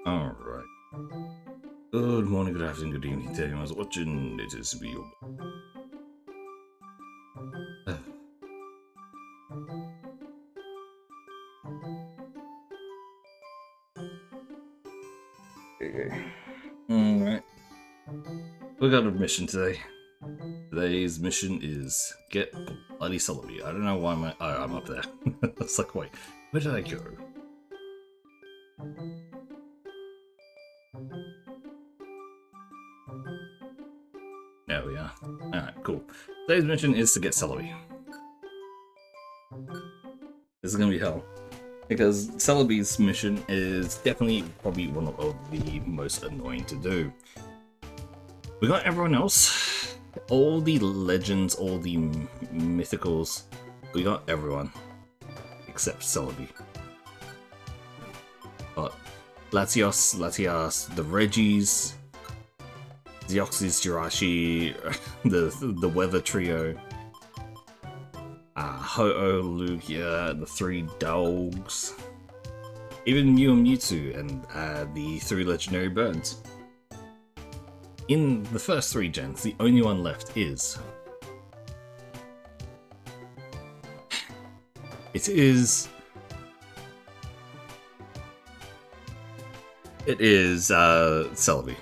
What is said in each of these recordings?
Alright. Good morning, good afternoon, good evening to anyone who's watching. It is me. Okay. Alright. We got a mission today. Today's mission is get Bloody Celebi. I don't know why I'm up there. It's like, wait, where did I go? There we are. Alright, cool. Today's mission is to get Celebi. This is gonna be hell. Because Celebi's mission is definitely probably one of the most annoying to do. We got everyone else. All the legends, all the mythicals. We got everyone. Except Celebi. But Latios, the Regis, Deoxys, Jirachi, the Weather Trio, Ho-Oh, Lugia, the three dogs, even Mew and Mewtwo, and the three legendary birds. In the first three gens, the only one left is... It is Celebi.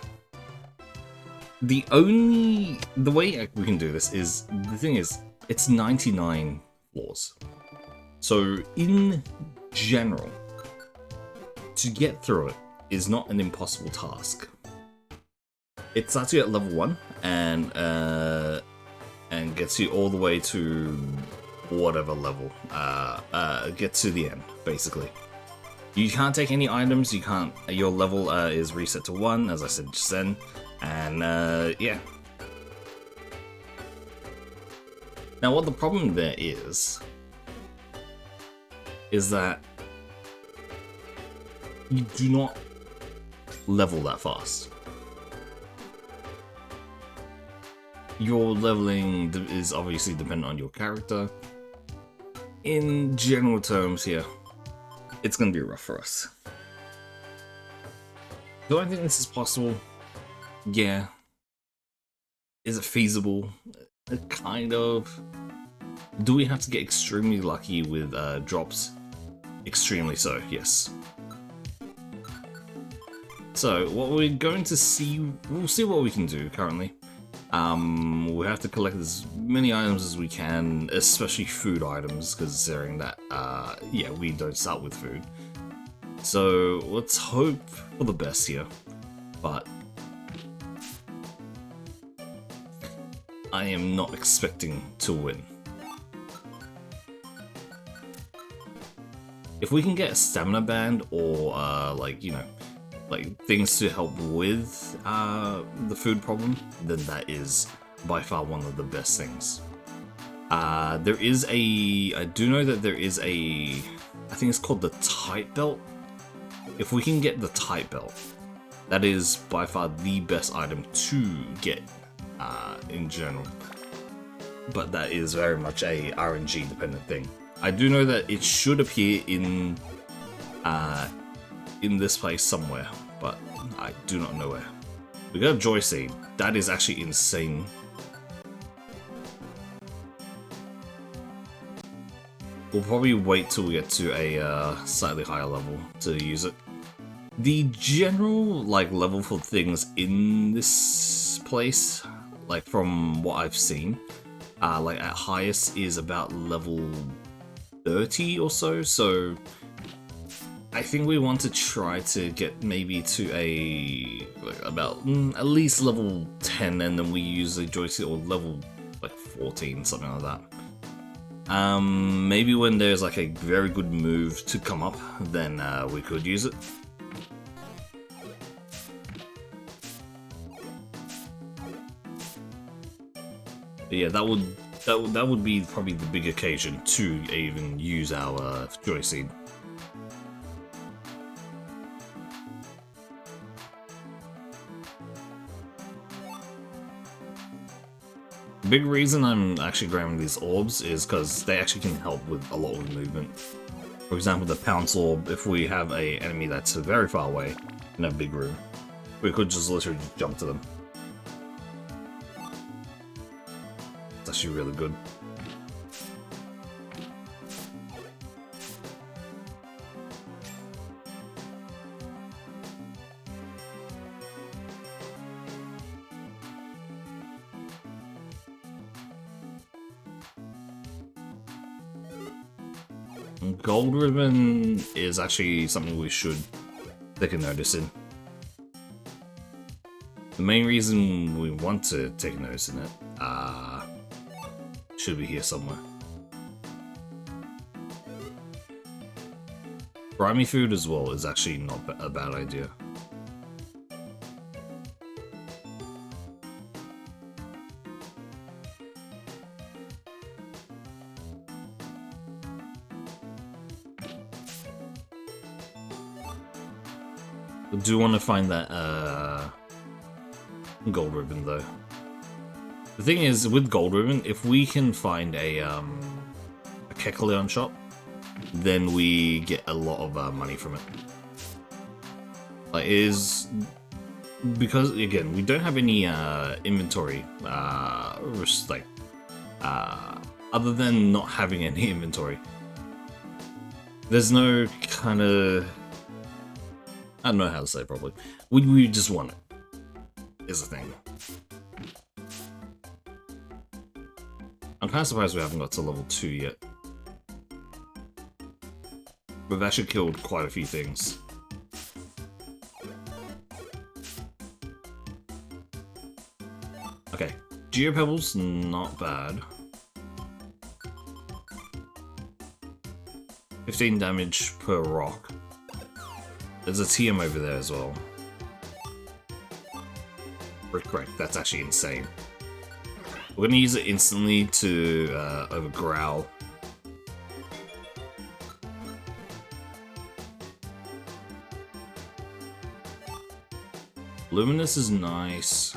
The way we can do this is, the thing is, it's 99 floors. So in general, to get through it is not an impossible task. It starts you at level 1 and gets you all the way to whatever level, gets to the end, basically. You can't take any items, you can't, your level is reset to 1, as I said just then, and yeah. Now what the problem there is that you do not level that fast. Your leveling is obviously dependent on your character. In general terms here, it's going to be rough for us. Do I think this is possible? Yeah. Is it feasible? Kind of. Do we have to get extremely lucky with drops? Extremely so, yes. So, what we're going to see, we'll see what we can do currently. We have to collect as many items as we can, especially food items, considering that, yeah, we don't start with food. So let's hope for the best here, but I am not expecting to win. If we can get a stamina band or like, you know, like things to help with the food problem, then that is by far one of the best things. There is I do know that there is I think it's called the tight belt. If we can get the tight belt, that is by far the best item to get in general. But that is very much a RNG dependent thing. I do know that it should appear in this place somewhere, but I do not know where. We got a Joy Seed. That is actually insane. We'll probably wait till we get to a slightly higher level to use it. The general like level for things in this place, like from what I've seen, like at highest is about level 30 or so. So I think we want to try to get maybe to about at least level 10, and then we use the joystick, or level like 14, something like that. Maybe when there's like a very good move to come up, then we could use it. But yeah, that would be probably the big occasion to even use our Joy Seed. The big reason I'm actually grabbing these orbs is because they actually can help with a lot of movement. For example, the Pounce Orb, if we have an enemy that's very far away in a big room, we could just literally jump to them. It's actually really good. Gold Ribbon is actually something we should take a notice in. The main reason we want to take a notice in it should be here somewhere. Grimy food as well is actually not a bad idea. I do want to find that Gold Ribbon though. The thing is, with Gold Ribbon, if we can find a Kecleon shop, then we get a lot of money from it. Like, it is because again we don't have any inventory, like other than not having any inventory. There's no kind of, I don't know how to say it properly. We just want it, is the thing. I'm kind of surprised we haven't got to level 2 yet. We've actually killed quite a few things. Okay, Geopebbles, not bad. 15 damage per rock. There's a TM over there as well. Brick Wreck, that's actually insane. We're gonna use it instantly to over Growl. Luminous is nice.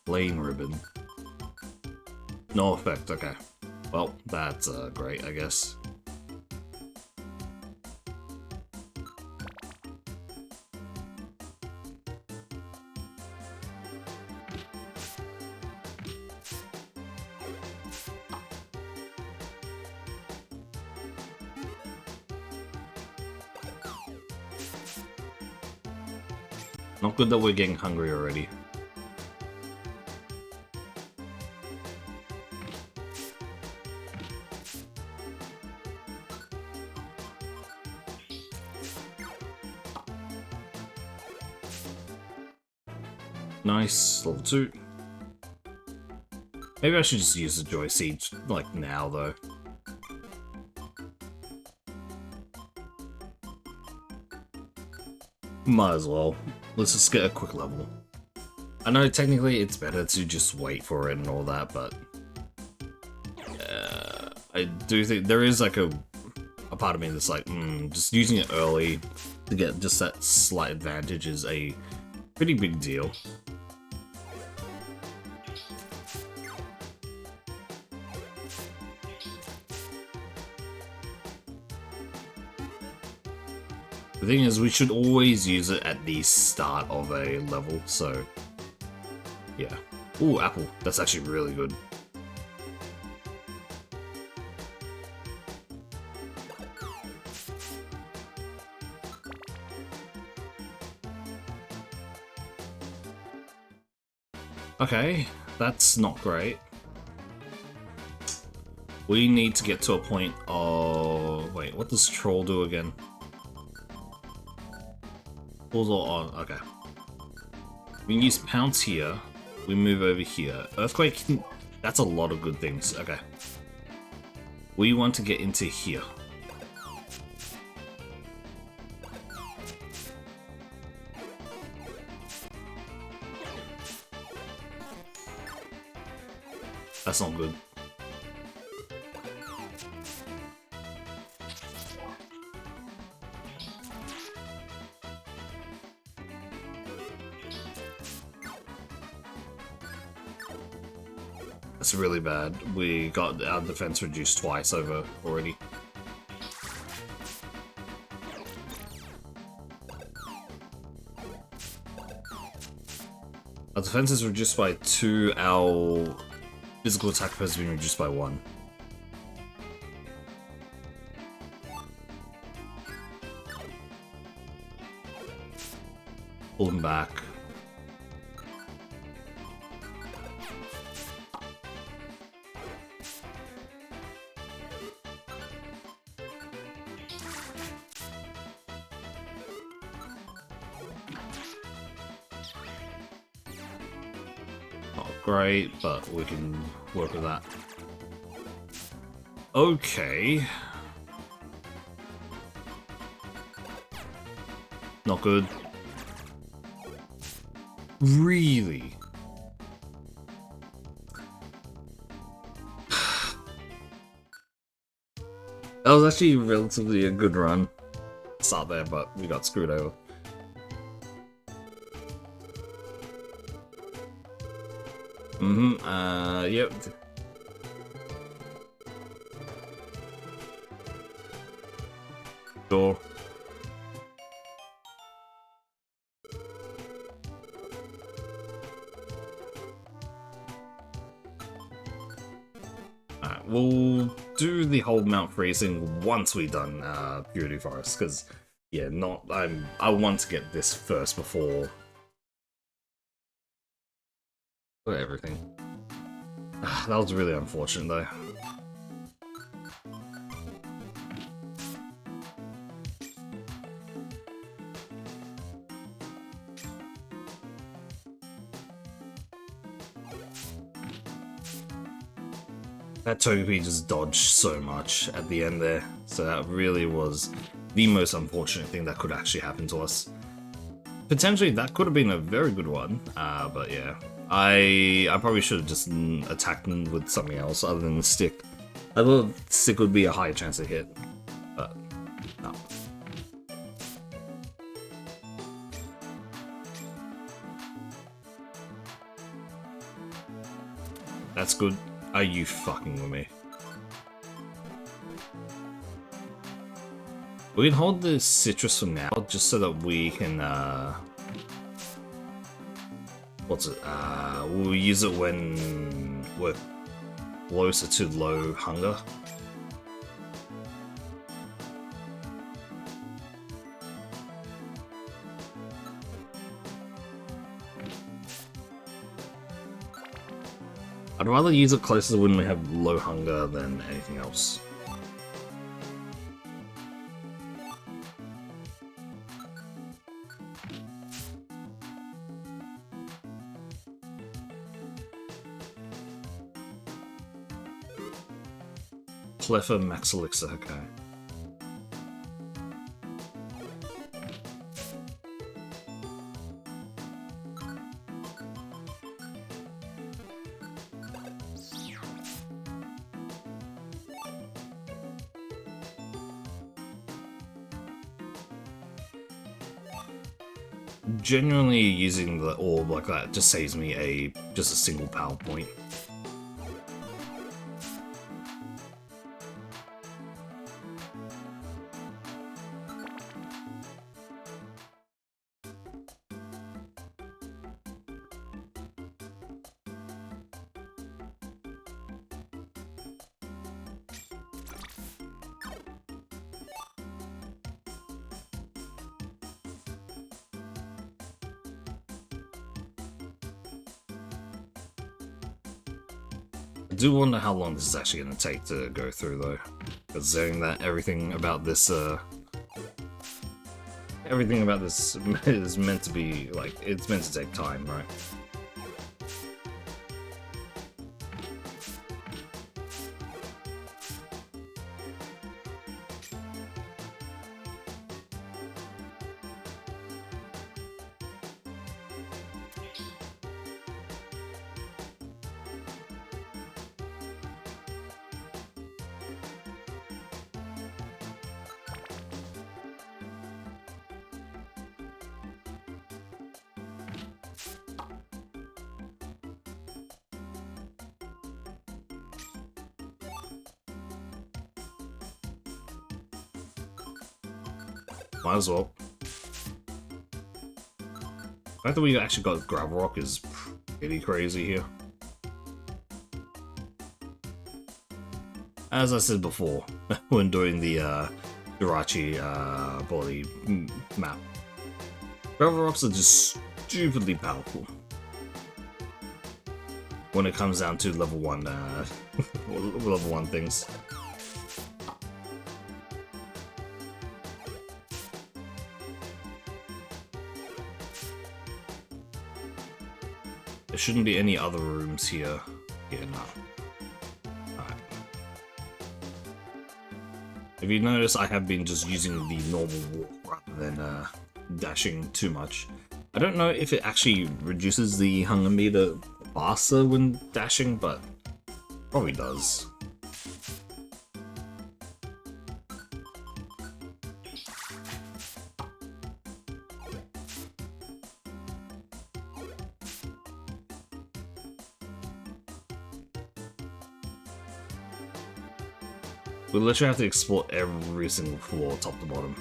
Lane Ribbon. No effect, okay. Well, that's great, I guess. Not good that we're getting hungry already. Nice, level 2. Maybe I should just use the joy seed, like, now, though. Might as well. Let's just get a quick level. I know technically it's better to just wait for it and all that, but... I do think there is, like, a part of me that's like, just using it early to get just that slight advantage is a pretty big deal. The thing is, we should always use it at the start of a level, so yeah. Ooh, apple. That's actually really good. Okay, that's not great. We need to get to a point of... Wait, what does troll do again? Pulls all on. Okay. We can use pounce here. We move over here. Earthquake, that's a lot of good things. Okay. We want to get into here. That's not good. That's really bad. We got our defense reduced twice over already. Our defense is reduced by 2, our physical attack has been reduced by 1. Pull them back. Great, but we can work with that. Okay. Not good. Really? That was actually relatively a good run. Start there, but we got screwed over. Yep. Sure. Alright, we'll do the whole Mount Freezing once we've done Purity Forest, because yeah, I want to get this first before everything. That was really unfortunate though. That Togepi just dodged so much at the end there, so that really was the most unfortunate thing that could actually happen to us. Potentially that could have been a very good one, but yeah. I probably should have just attacked them with something else other than the stick. I thought stick would be a higher chance of hit, but no. That's good. Are you fucking with me? We can hold the citrus for now, just so that we can, what's it? We'll use it when we're closer to low hunger. I'd rather use it closer when we have low hunger than anything else. Clever Max Elixir, okay. Genuinely using the orb like that just saves me just a single power point. I do wonder how long this is actually going to take to go through, though, considering that everything about this is meant to be like it's meant to take time, right? Might as well. The fact that we actually got Gravel Rock is pretty crazy here. As I said before, when doing the Jirachi body map, Gravel Rocks are just stupidly powerful when it comes down to level 1 level 1 things. There shouldn't be any other rooms here. Yeah, no. Alright. If you notice, I have been just using the normal walk rather than dashing too much. I don't know if it actually reduces the hunger meter faster when dashing, but probably does. We literally have to explore every single floor, top to bottom.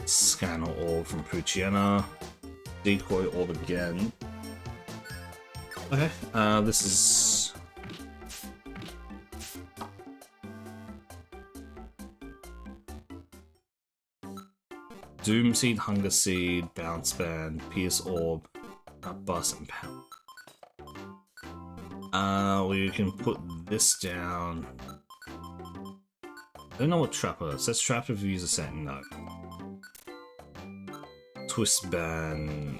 Scanner orb from Puchiana. Decoy orb again. Okay, this is... Doom Seed, Hunger Seed, Bounce Band, Pierce Orb, Bust, and Pound. We can put this down. I don't know what Trapper. It says Trap if you use a set. No. Twist Band.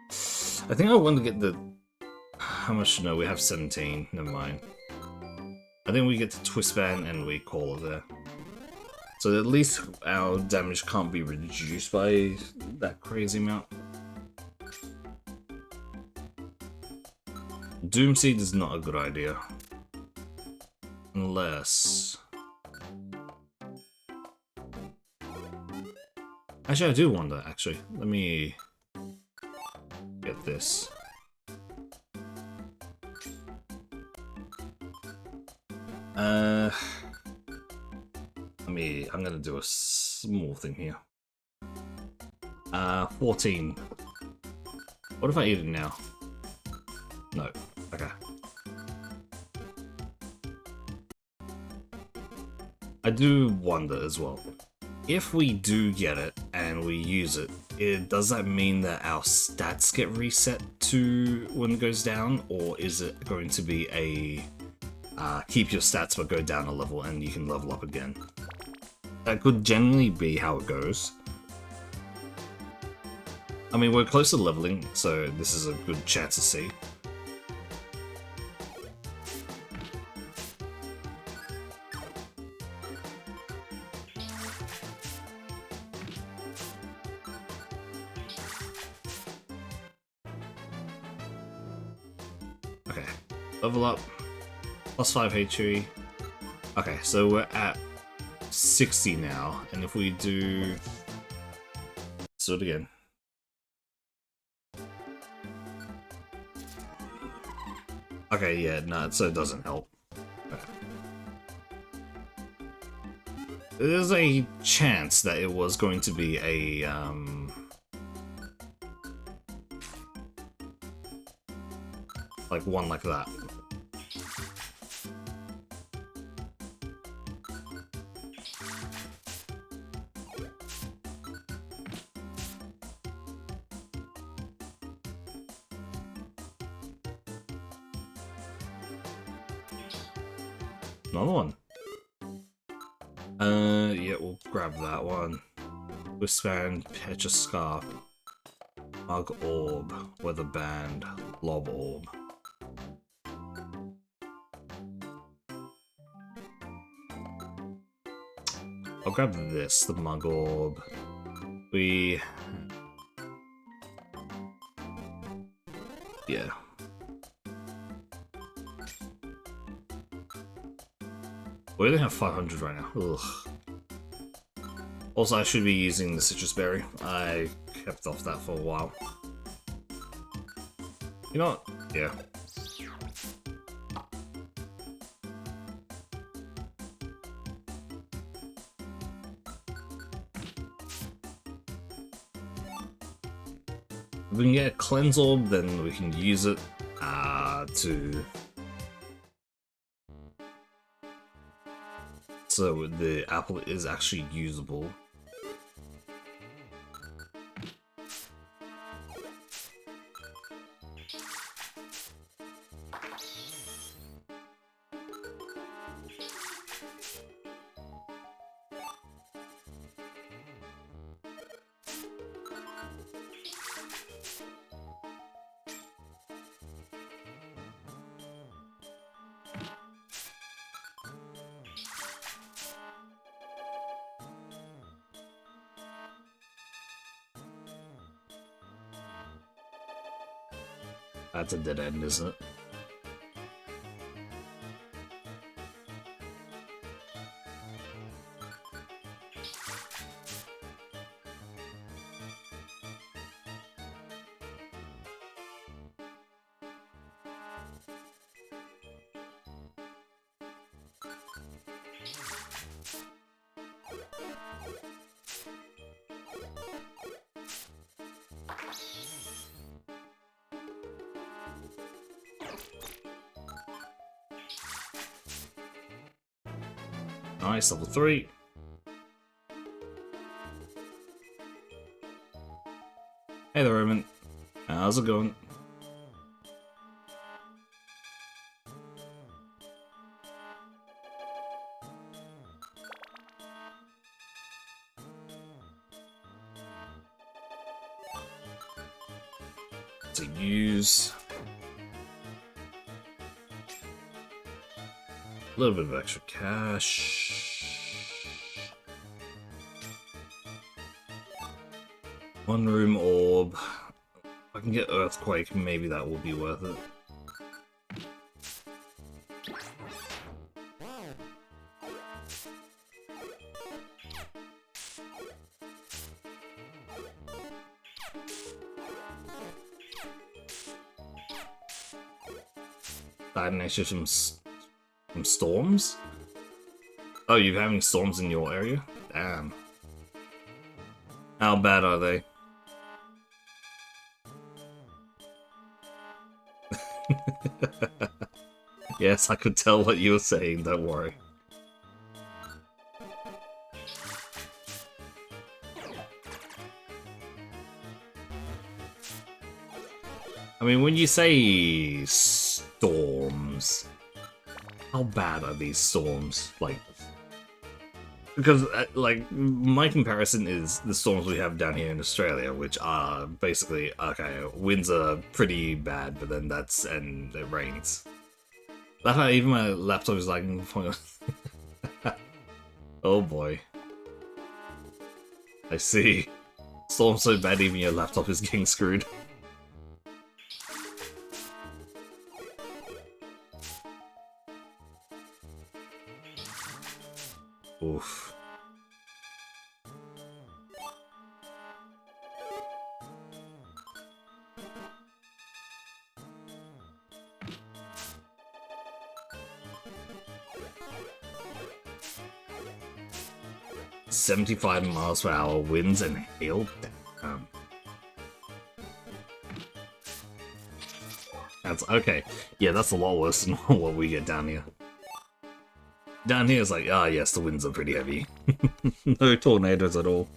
I think I want to get the... How much? No, we have 17. Never mind. I think we get the Twist Band and we call it there. So at least our damage can't be reduced by that crazy amount. Doom Seed is not a good idea. Unless... Actually, I do wonder, actually. Let me get this. I'm gonna do a small thing here. 14. What if I eat it now? No. Okay. I do wonder as well. If we do get it and we use it, does that mean that our stats get reset to when it goes down? Or is it going to be a keep your stats but go down a level and you can level up again? That could generally be how it goes. I mean, we're close to leveling, so this is a good chance to see. Okay, level up, plus 5 HP. Okay, so we're at 60 now, and if we do... Let's do it again. Okay, yeah, no, so it doesn't help. Okay. There's a chance that it was going to be a, like one like that. Another one. Yeah, we'll grab that one. Wristband, Petra Scarf, Mug Orb, Weather Band, Lob Orb. I'll grab this, the Mug Orb. Yeah. We only have 500 right now. Ugh. Also, I should be using the citrus berry. I kept off that for a while. You know what? Yeah. If we can get a cleanse orb, then we can use it to... So the apple is actually usable. That's a dead end, isn't it? Nice, level 3. Hey there, Roman. How's it going? To use a little bit of extra cash. One room orb. If I can get Earthquake, maybe that will be worth it. Died next to some storms? Oh, you're having storms in your area? Damn. How bad are they? Yes, I could tell what you were saying, don't worry. I mean, when you say storms, how bad are these storms? Like, because, like, my comparison is the storms we have down here in Australia, which are basically, okay, winds are pretty bad, but then and it rains. That's how even my laptop is like, oh boy. I see. Storm's so bad even your laptop is getting screwed. Oof. "75 miles per hour winds and hail." Damn. That's okay. Yeah, that's a lot worse than what we get down here. Down here it's like, ah, yes, the winds are pretty heavy. No tornadoes at all.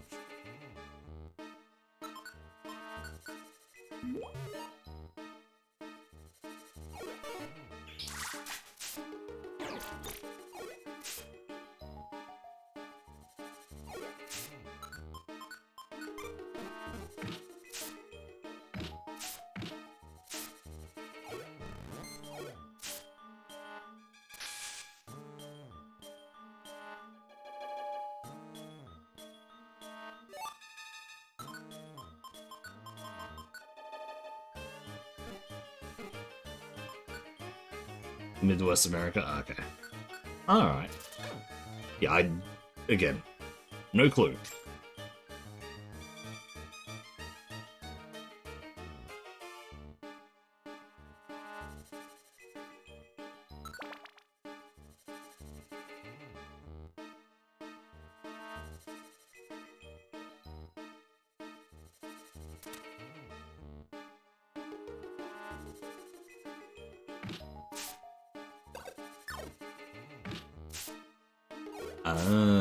Midwest America? Okay. Alright. Yeah, again, no clue.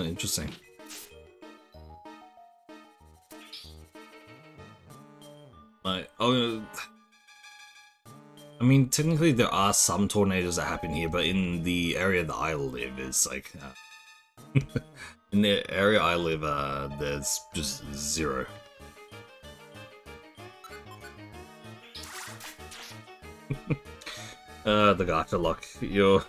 Interesting. I mean, technically there are some tornadoes that happen here, but in the area that I live is like, in the area I live, there's just zero. The gacha lock, you're...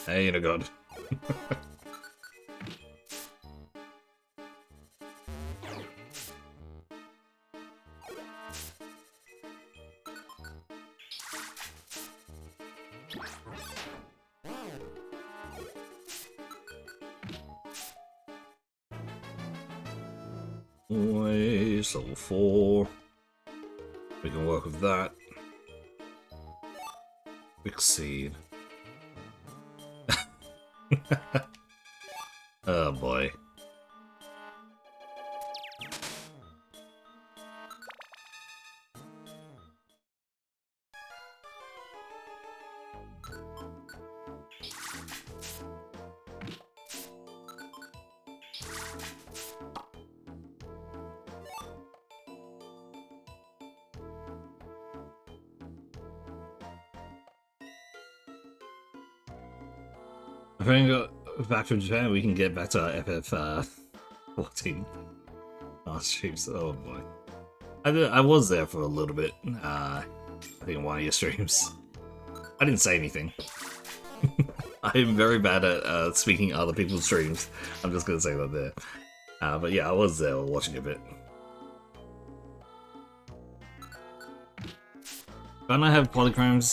Hey, you know, God. Always level 4. We can work with that. Quick seed. Oh boy. If we go back from Japan, we can get back to our FF 14 streams. Oh boy. I was there for a little bit, I think in one of your streams. I didn't say anything. I'm very bad at speaking other people's streams. I'm just gonna say that there. But yeah, I was there watching a bit. Don't I have polychromes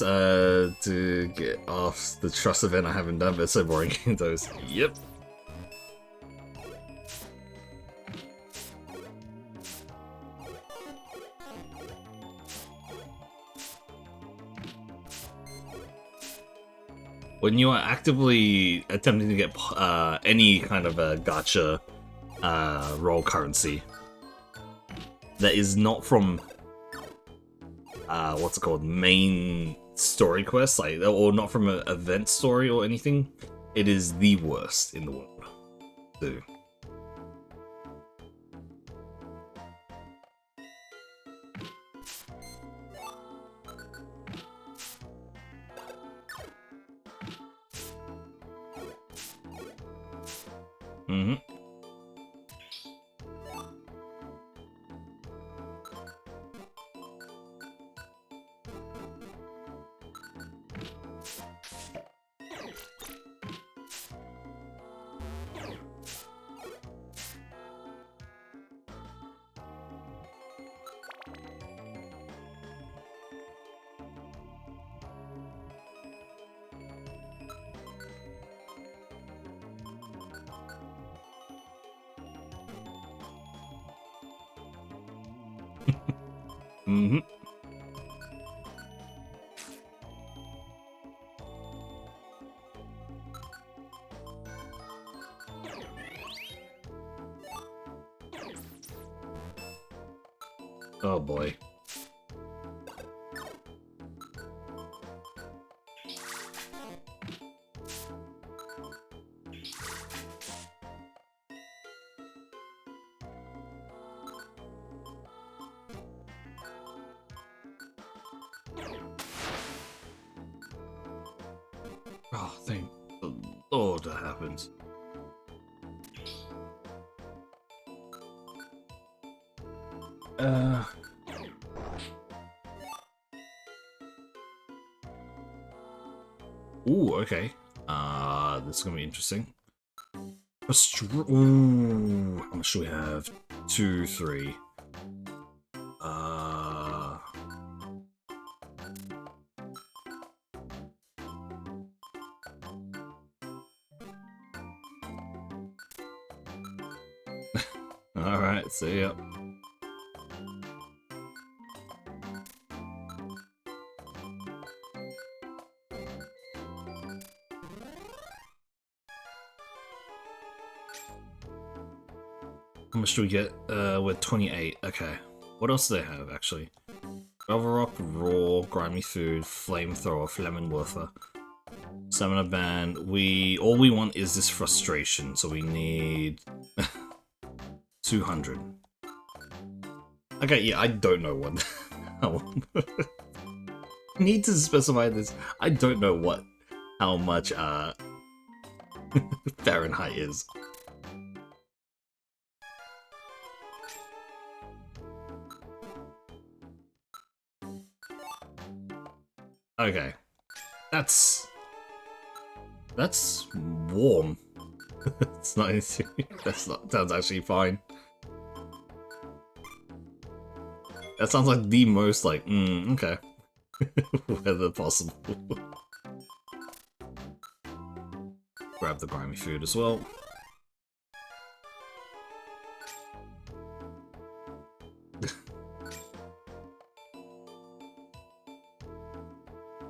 to get off the trust event I haven't done, but it's so boring getting those. Yep. When you are actively attempting to get any kind of a gacha roll currency, that is not from what's it called, main story quest, like, or not from an event story or anything, it is the worst in the world. So, mm-hmm. Mm-hmm. Oh boy. Oh, thank the Lord that happens. Ooh, okay. This is gonna be interesting. Ooh, how much do we have? 2, 3. Alright, see ya. How much do we get? We're 28. Okay. What else do they have, actually? Gravel Rock, Raw, Grimy Food, Flamethrower, Flammenwerfer, Stamina Band. All we want is this frustration, so we need 200. Okay, yeah, I don't know what. Need to specify this. I don't know how much Fahrenheit is. Okay, that's warm. It's not anything. Sounds actually fine. That sounds like the most like okay weather possible. Grab the grimy food as well.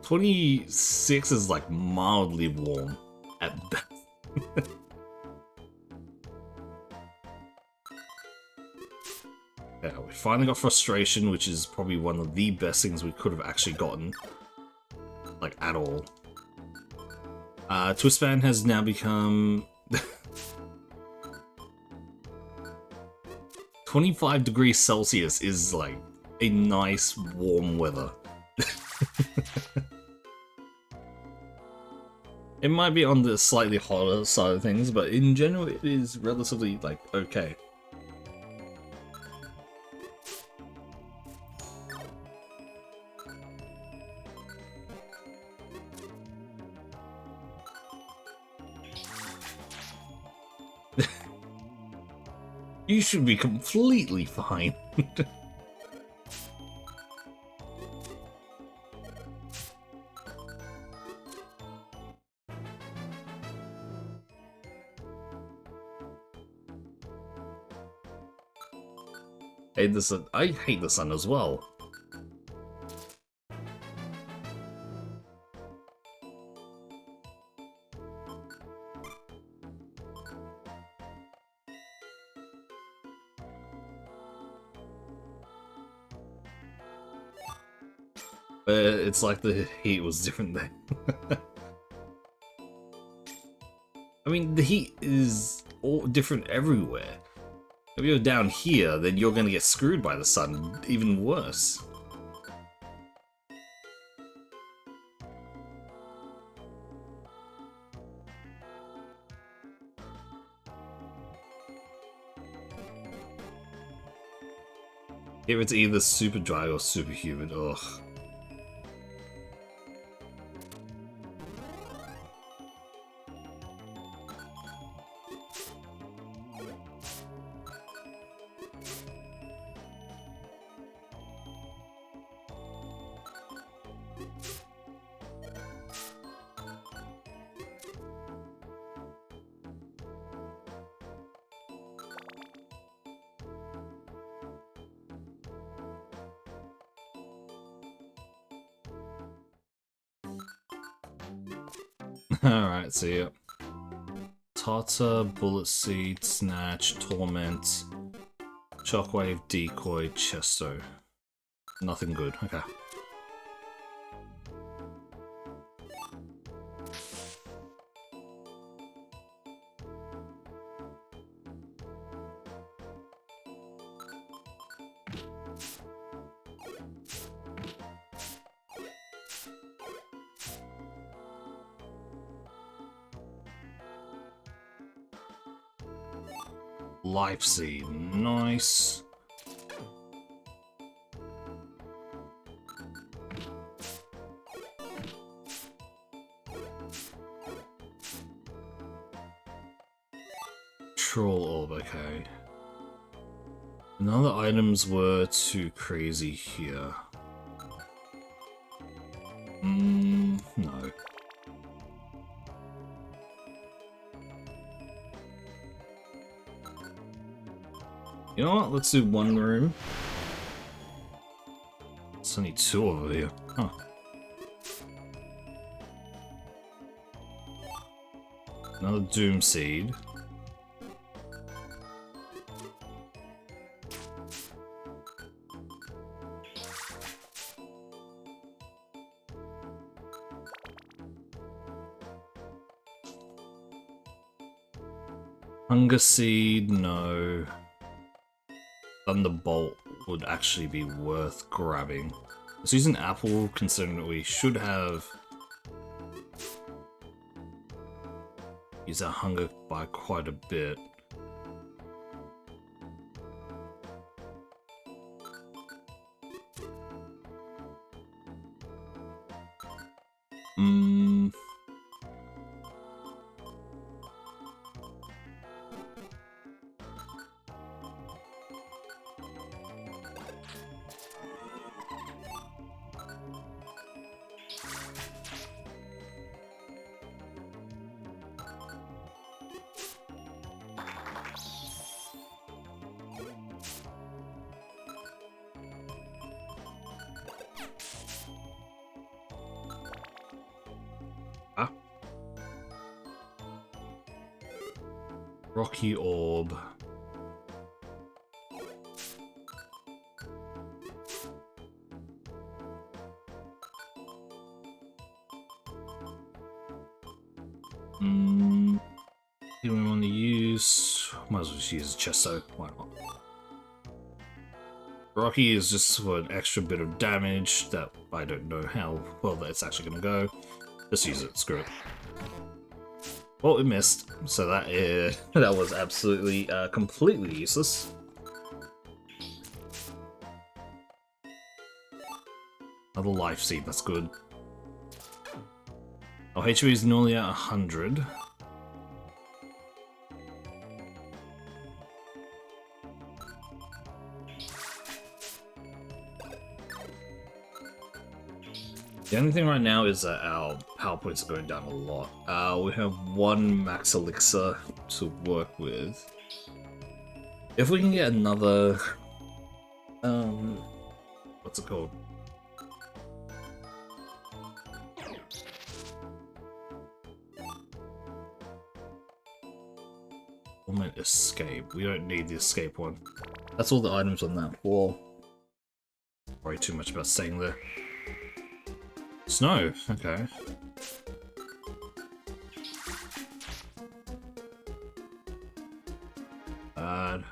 $26 is like mildly warm at best. Yeah, we finally got frustration, which is probably one of the best things we could have actually gotten, like at all. Twistband has now become 25 degrees Celsius is like a nice warm weather. It might be on the slightly hotter side of things, but in general it is relatively like okay. You should be completely fine. Hate the sun. I hate the sun as well. But it's like the heat was different there. I mean, the heat is all different everywhere. If you're down here, then you're gonna get screwed by the sun, even worse. If it's either super dry or super humid, ugh. Alright, so yeah. Tartar, Bullet Seed, Snatch, Torment, Shockwave, Decoy, Chesto. Nothing good, okay. Life Seed, nice. Troll Orb, okay. None of the items were too crazy here. No. You know what? Let's do one room. It's only two over here. Huh. Another Doom Seed. Hunger Seed, no. Thunderbolt would actually be worth grabbing. Let's use an apple, considering that we should have used our hunger by quite a bit. Rocky Orb. Do we want to use? Might as well just use Chesto. Why not? Rocky is just for an extra bit of damage that I don't know how well that's actually going to go. Just use it. Screw it. Well, it missed, so that that was absolutely completely useless. Another Life Seed, that's good. Oh, HP is nearly at 100. The only thing right now is that our power points are going down a lot. We have one max elixir to work with. If we can get another... what's it called? Torment Escape. We don't need the escape one. That's all the items on that wall. Worry too much about staying there. Snow, okay. Bad.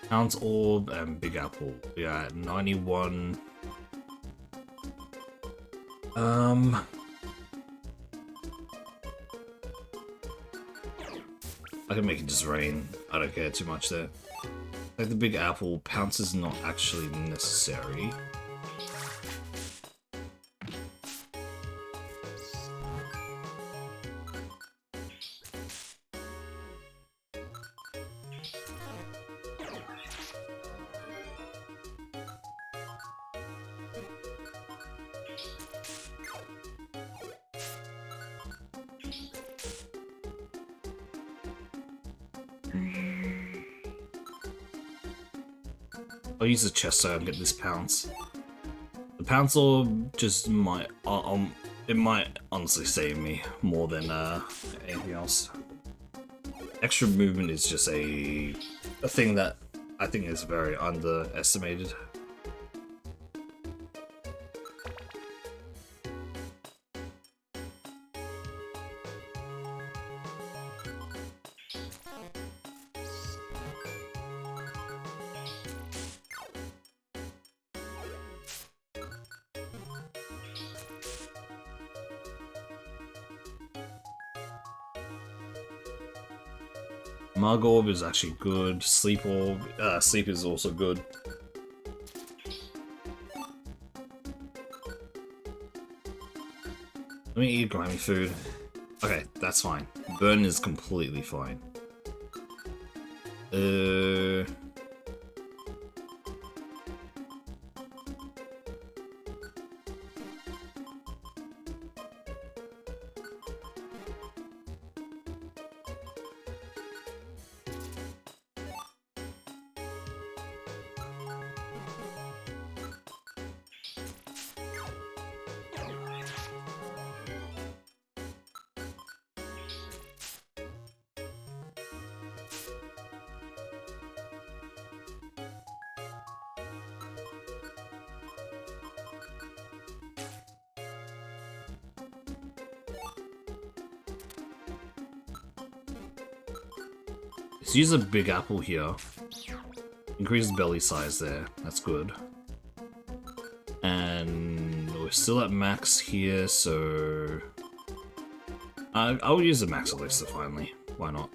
Pounds Orb and Big Apple. Yeah, 91. I can make it just rain. I don't care too much there. Like the Big Apple, Pounce is not actually necessary. I'll use the Chester and get this Pounce. The Pounce Orb just might, it might honestly save me more than anything else. Extra movement is just a thing that I think is very underestimated. Mug Orb is actually good. Sleep Orb, Sleep is also good. Let me eat grimy food. Okay, that's fine. Burn is completely fine. Let's use a Big Apple here. Increases belly size there. That's good. And we're still at max here, so I'll use the max elixir finally. Why not?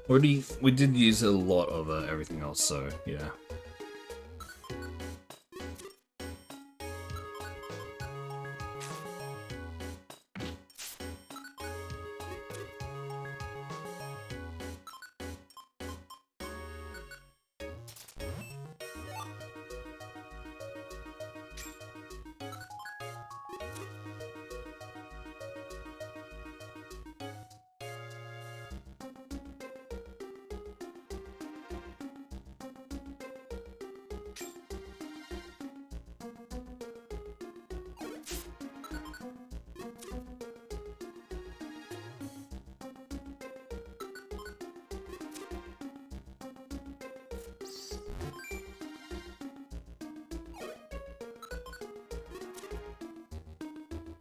We did use a lot of everything else, so yeah.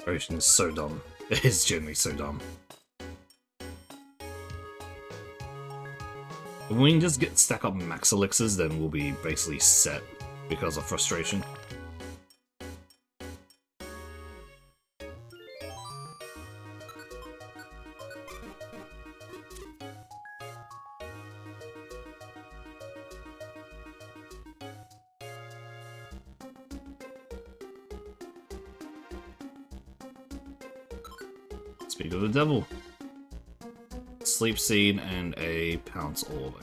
Ocean is so dumb. It is genuinely so dumb. If we can just stack up max elixirs, then we'll be basically set because of frustration. Speak of the devil. Sleep Seed and a Pounce Orb.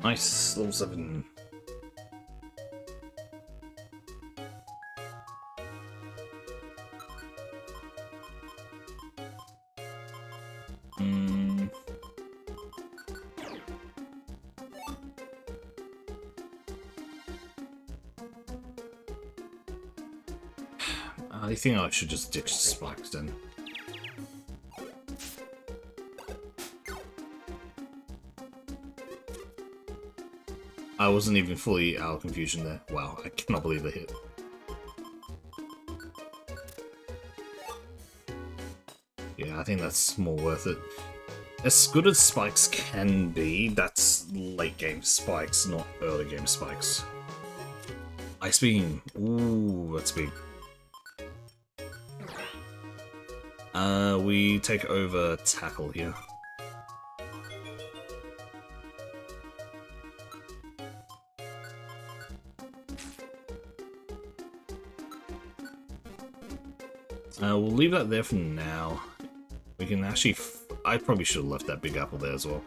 Nice, level 7. I think I should just ditch the spikes then. I wasn't even fully out of confusion there. Wow, I cannot believe I hit. Yeah, I think that's more worth it. As good as spikes can be, that's late game spikes, not early game spikes. Ice beam. Ooh, that's big. We take over tackle here. We'll leave that there for now. We can actually... I probably should have left that big apple there as well.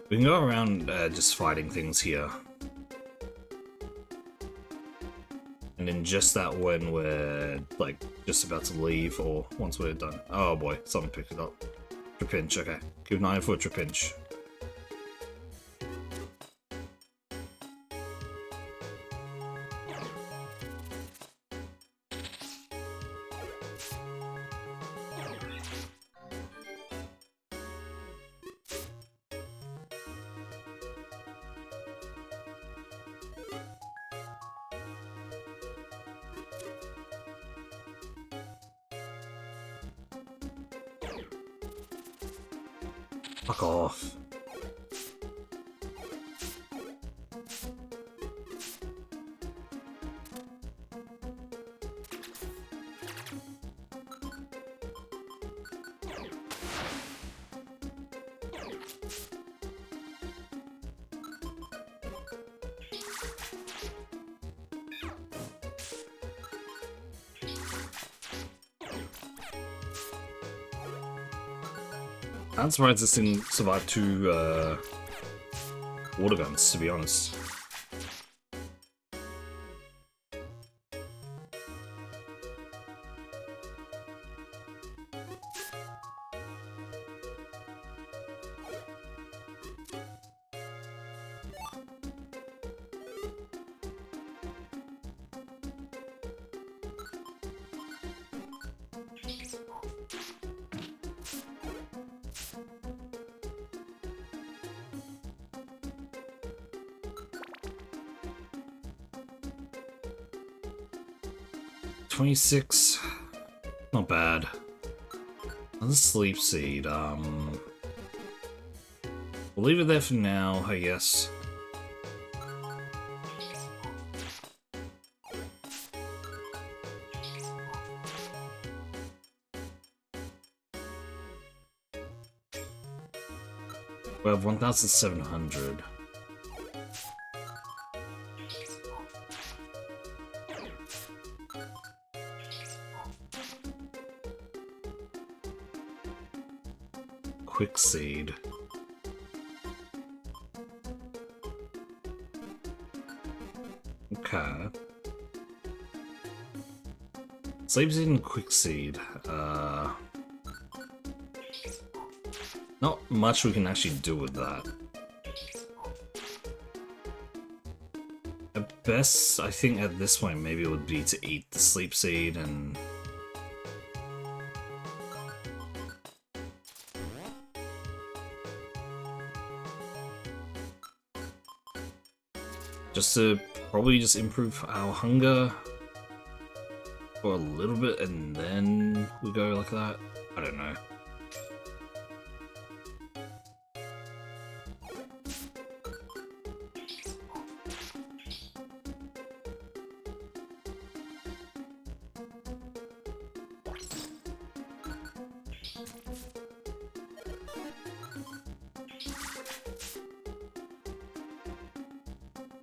We can go around just fighting things here. And then just that when we're, like, just about to leave, or once we're done. Oh boy, someone picked it up. Trapinch, okay. Keep an eye for a Trapinch. Fuck off. I'm surprised this didn't survive 2 water guns, to be honest. $26, not bad. Another sleep seed. We'll leave it there for now, I guess. We have 1,700. Quick seed. Okay. Sleep seed and quick seed. Not much we can actually do with that. At best, I think at this point maybe it would be to eat the sleep seed and... just to probably just improve our hunger for a little bit and then we go like that. I don't know.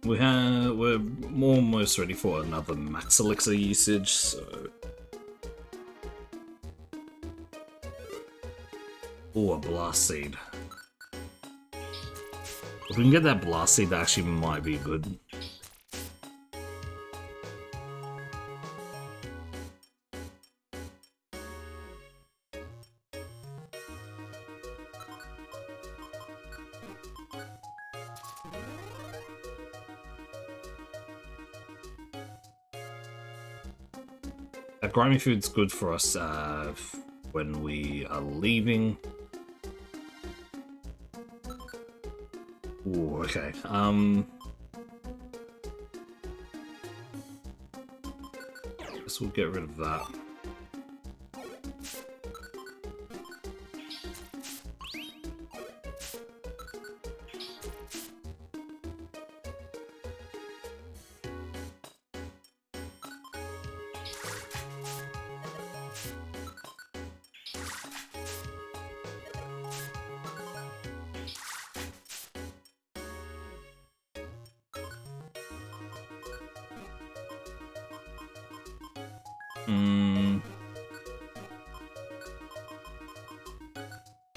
We're almost ready for another max elixir usage, so... Oh, a blast seed. If we can get that blast seed, that actually might be good. That grimy food's good for us when we are leaving. Ooh, okay. Guess we'll get rid of that.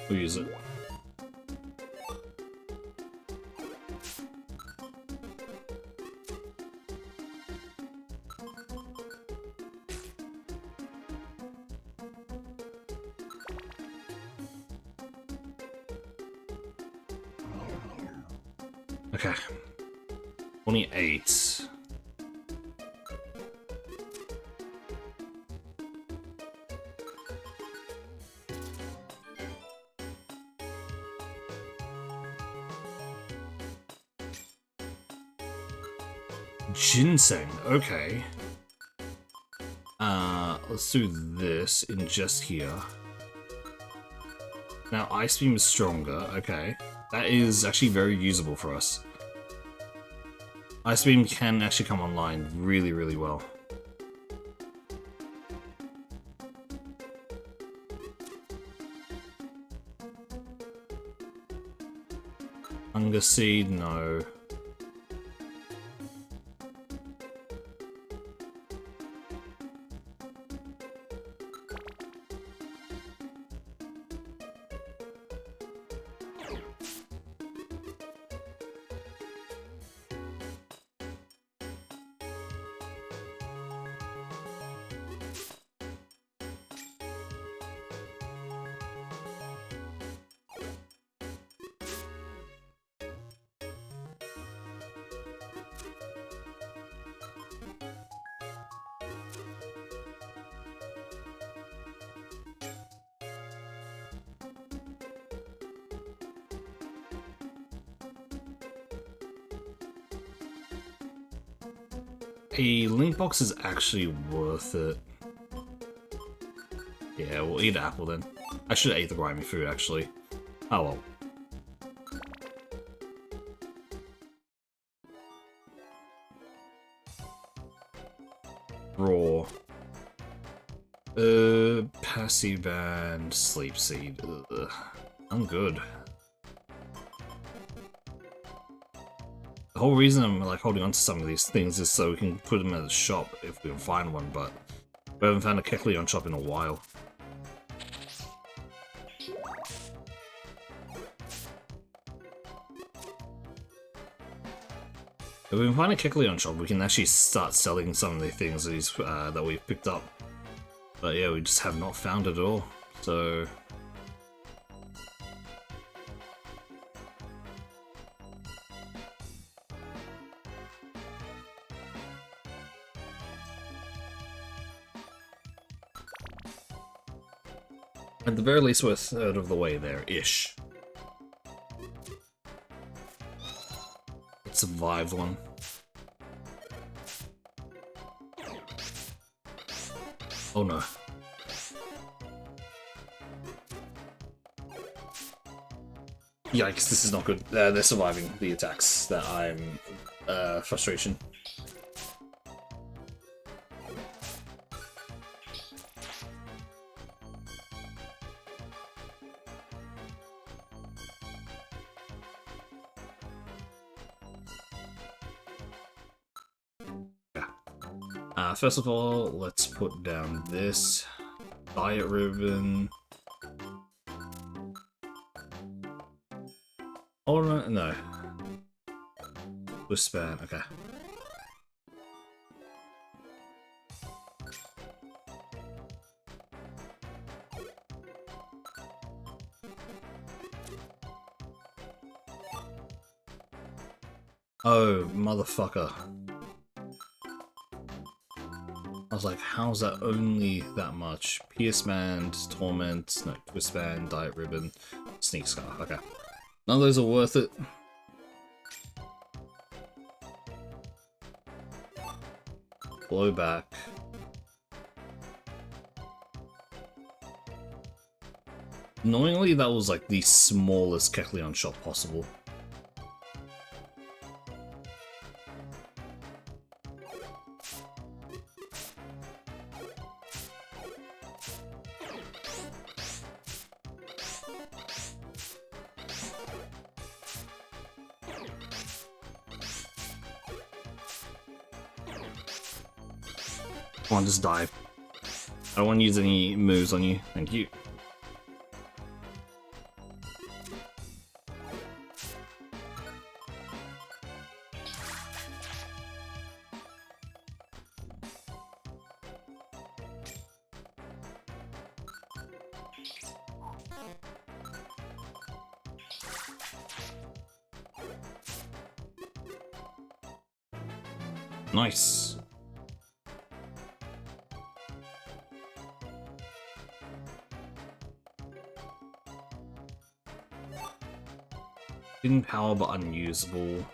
We'll use it. Okay. 28. Ginseng, okay. Let's do this in just here. Now, Ice Beam is stronger, okay. That is actually very usable for us. Ice Beam can actually come online really, really well. Hunger Seed, no. A link box is actually worth it. Yeah, we'll eat an apple then. I should have ate the grimy food actually. Oh well. Raw. Passive and sleep seed. Ugh. I'm good. The whole reason I'm like holding on to some of these things is so we can put them at the shop if we can find one, but we haven't found a Kecleon shop in a while. If we can find a Kecleon shop, we can actually start selling some of the things that we've picked up. But yeah, we just have not found it at all, so... At the very least, we're a third of the way there-ish. Let's survive one. Oh no. Yikes, this is not good. They're surviving the attacks that I'm... frustration. First of all, let's put down this diet ribbon. Oh no. Wristband, okay. Oh, motherfucker. was like, how's that only that much? Pierce Band, Torment, no, Twist Band, Diet Ribbon, Sneak Scar. Okay. None of those are worth it. Blowback. Annoyingly, that was like the smallest Kecleon shot possible. Come on, just dive. I don't want to use any moves on you. Thank you. Nice. Hidden power but unusable.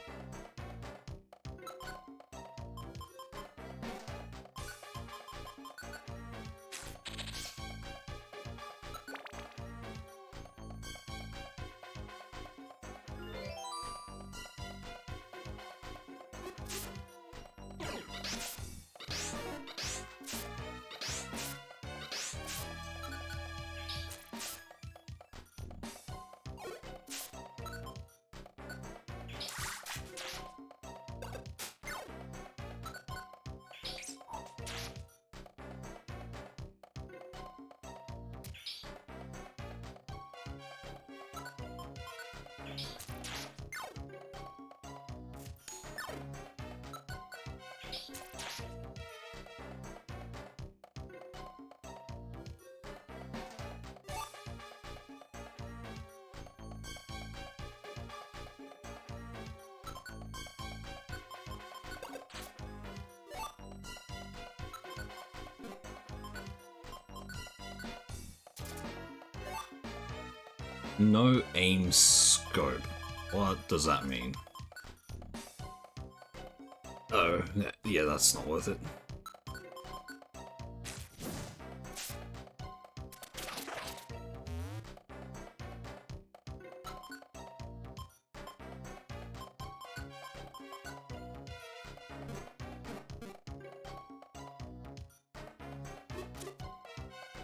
No aim scope. What does that mean? Oh, yeah, that's not worth it.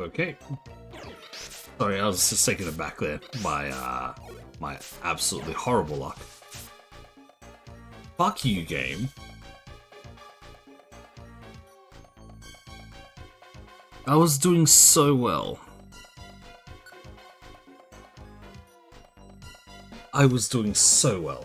Okay. Sorry, I was just taken aback there by my absolutely horrible luck. Fuck you, game. I was doing so well. I was doing so well.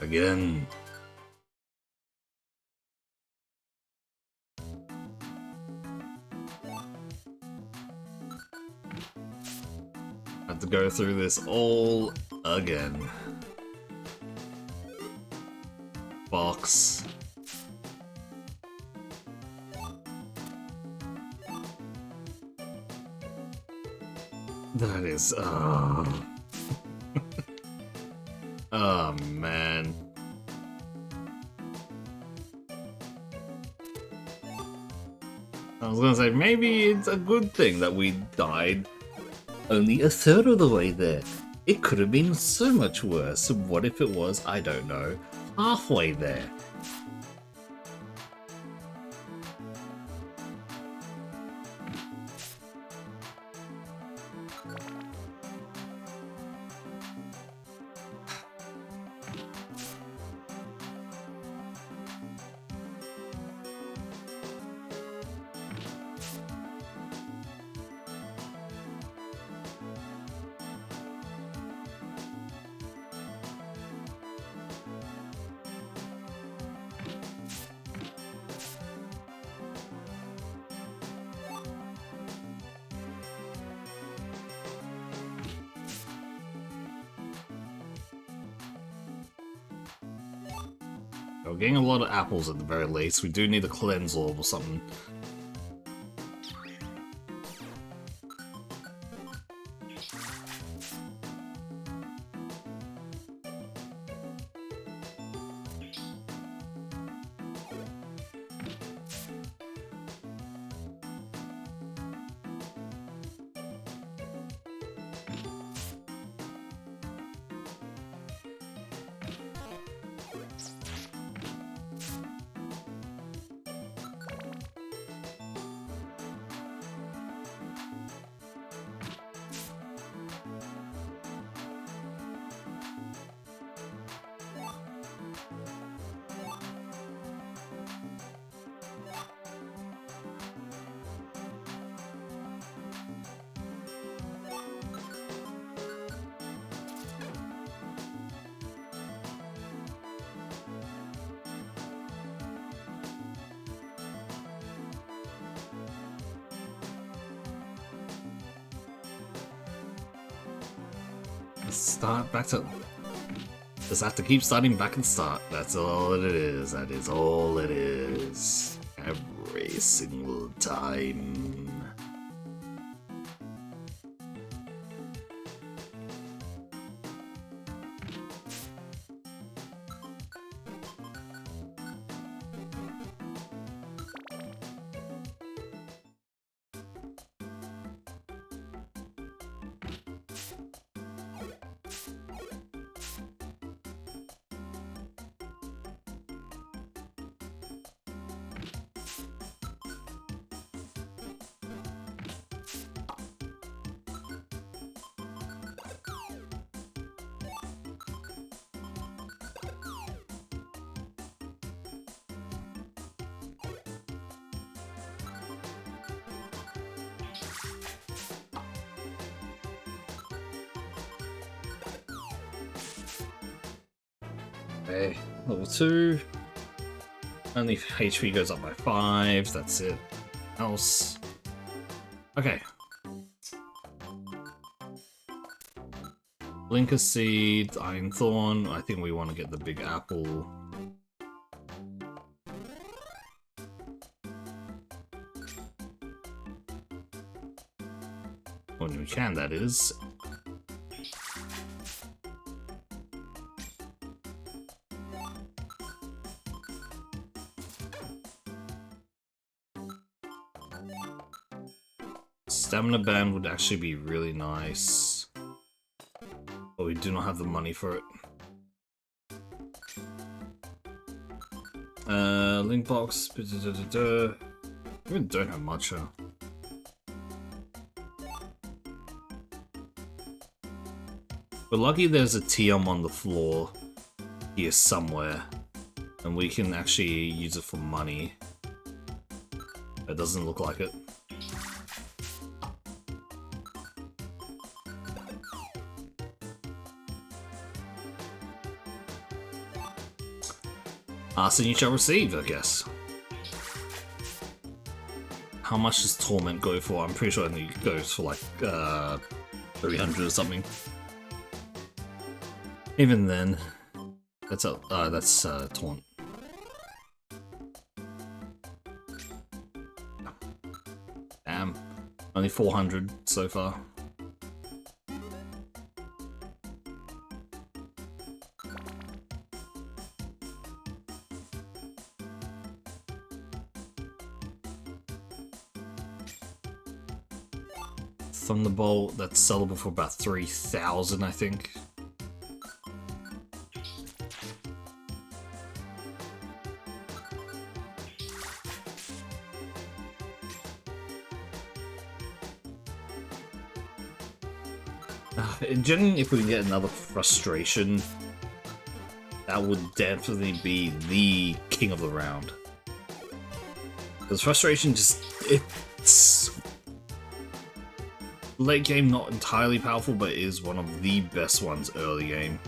Again. Have to go through this all again. Box. That is, oh. Oh, man. I was gonna say, maybe it's a good thing that we died only a third of the way there. It could have been so much worse. What if it was, I don't know, halfway there? We're getting a lot of apples at the very least. We do need a cleanse orb or something. Start back to... Just have to keep starting back and start. That's all it is. That is all it is. Every single time. Okay, level 2. Only HP goes up by 5, that's it. Else. Okay. Blinker Seed, Iron Thorn. I think we want to get the big apple. When we can, that is. Stamina Band would actually be really nice. But we do not have the money for it. Link box. We really don't have much, huh? We're lucky there's a TM on the floor here somewhere. And we can actually use it for money. It doesn't look like it. Ask and you shall receive, I guess. How much does Torment go for? I'm pretty sure it only goes for like 300 or something. Even then, that's Taunt. Damn, only 400 so far. Thunderbolt, that's sellable for about 3,000, I think. Generally, if we can get another Frustration, that would definitely be the king of the round. Because Frustration just... it's... late game, not entirely powerful, but it is one of the best ones early game.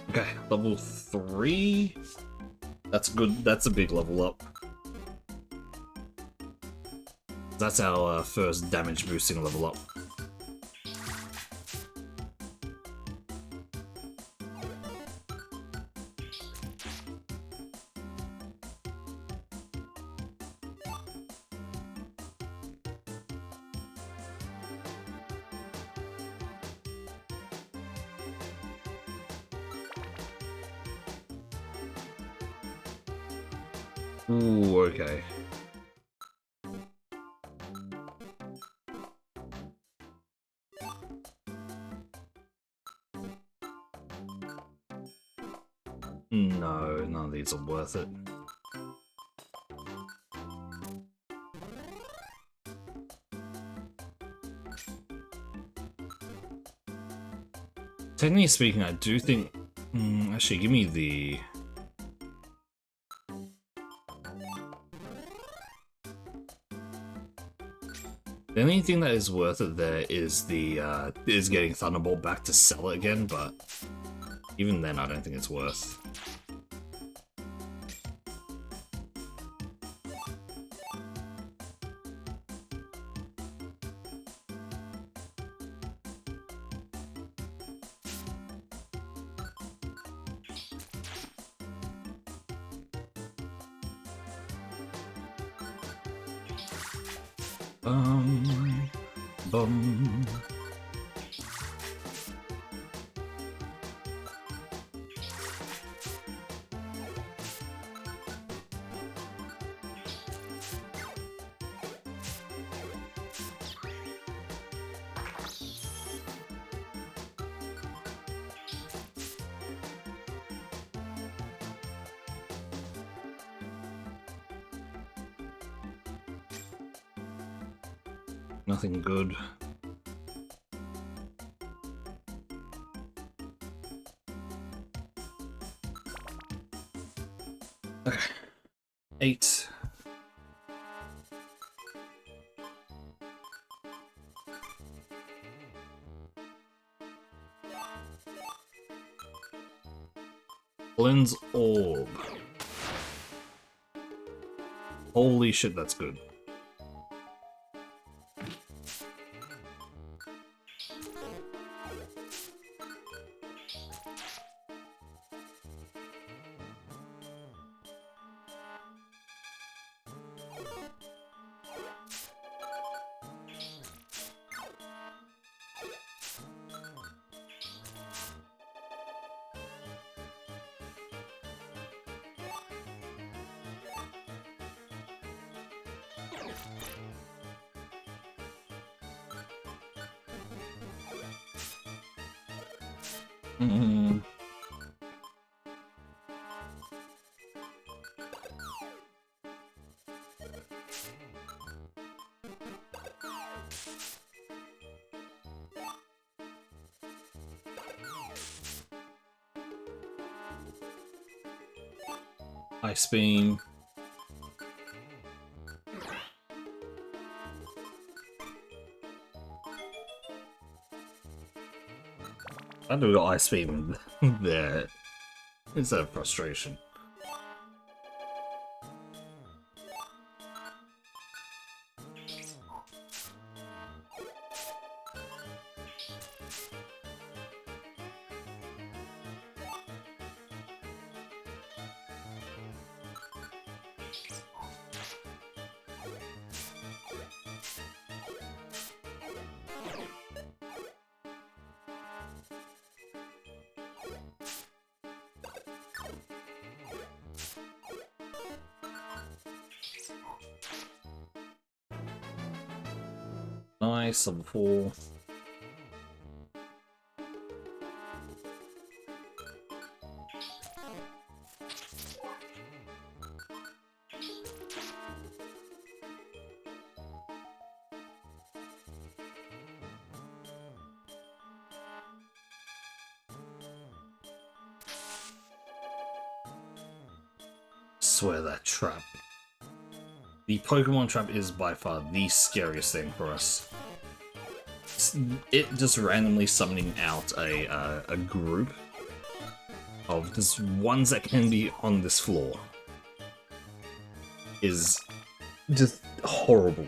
Okay, level 3. That's good. That's a big level up. That's our first damage boosting level up. Ooh, okay. No, none of these are worth it. Technically speaking, I do think... actually, give me the... The only thing that is worth it there is the is getting Thunderbolt back to sell it again, but even then I don't think it's worth. Bum. Nothing good. Okay. 8. Blends Orb. Holy shit, that's good. Ice Beam. I do got Ice Beam there instead of Frustration. Nice, level 4. Swear that trap. The Pokemon trap is by far the scariest thing for us. it just randomly summoning out a group of just ones that can be on this floor is just horrible.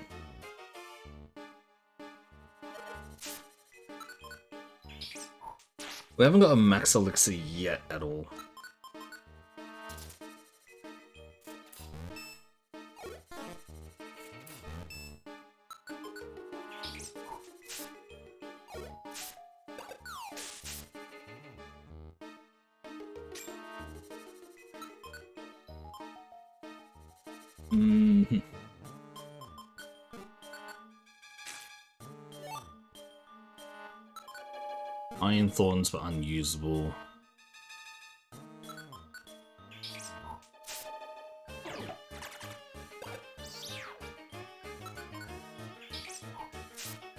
We haven't got a max elixir yet at all. Mm-hmm. Iron Thorns but unusable.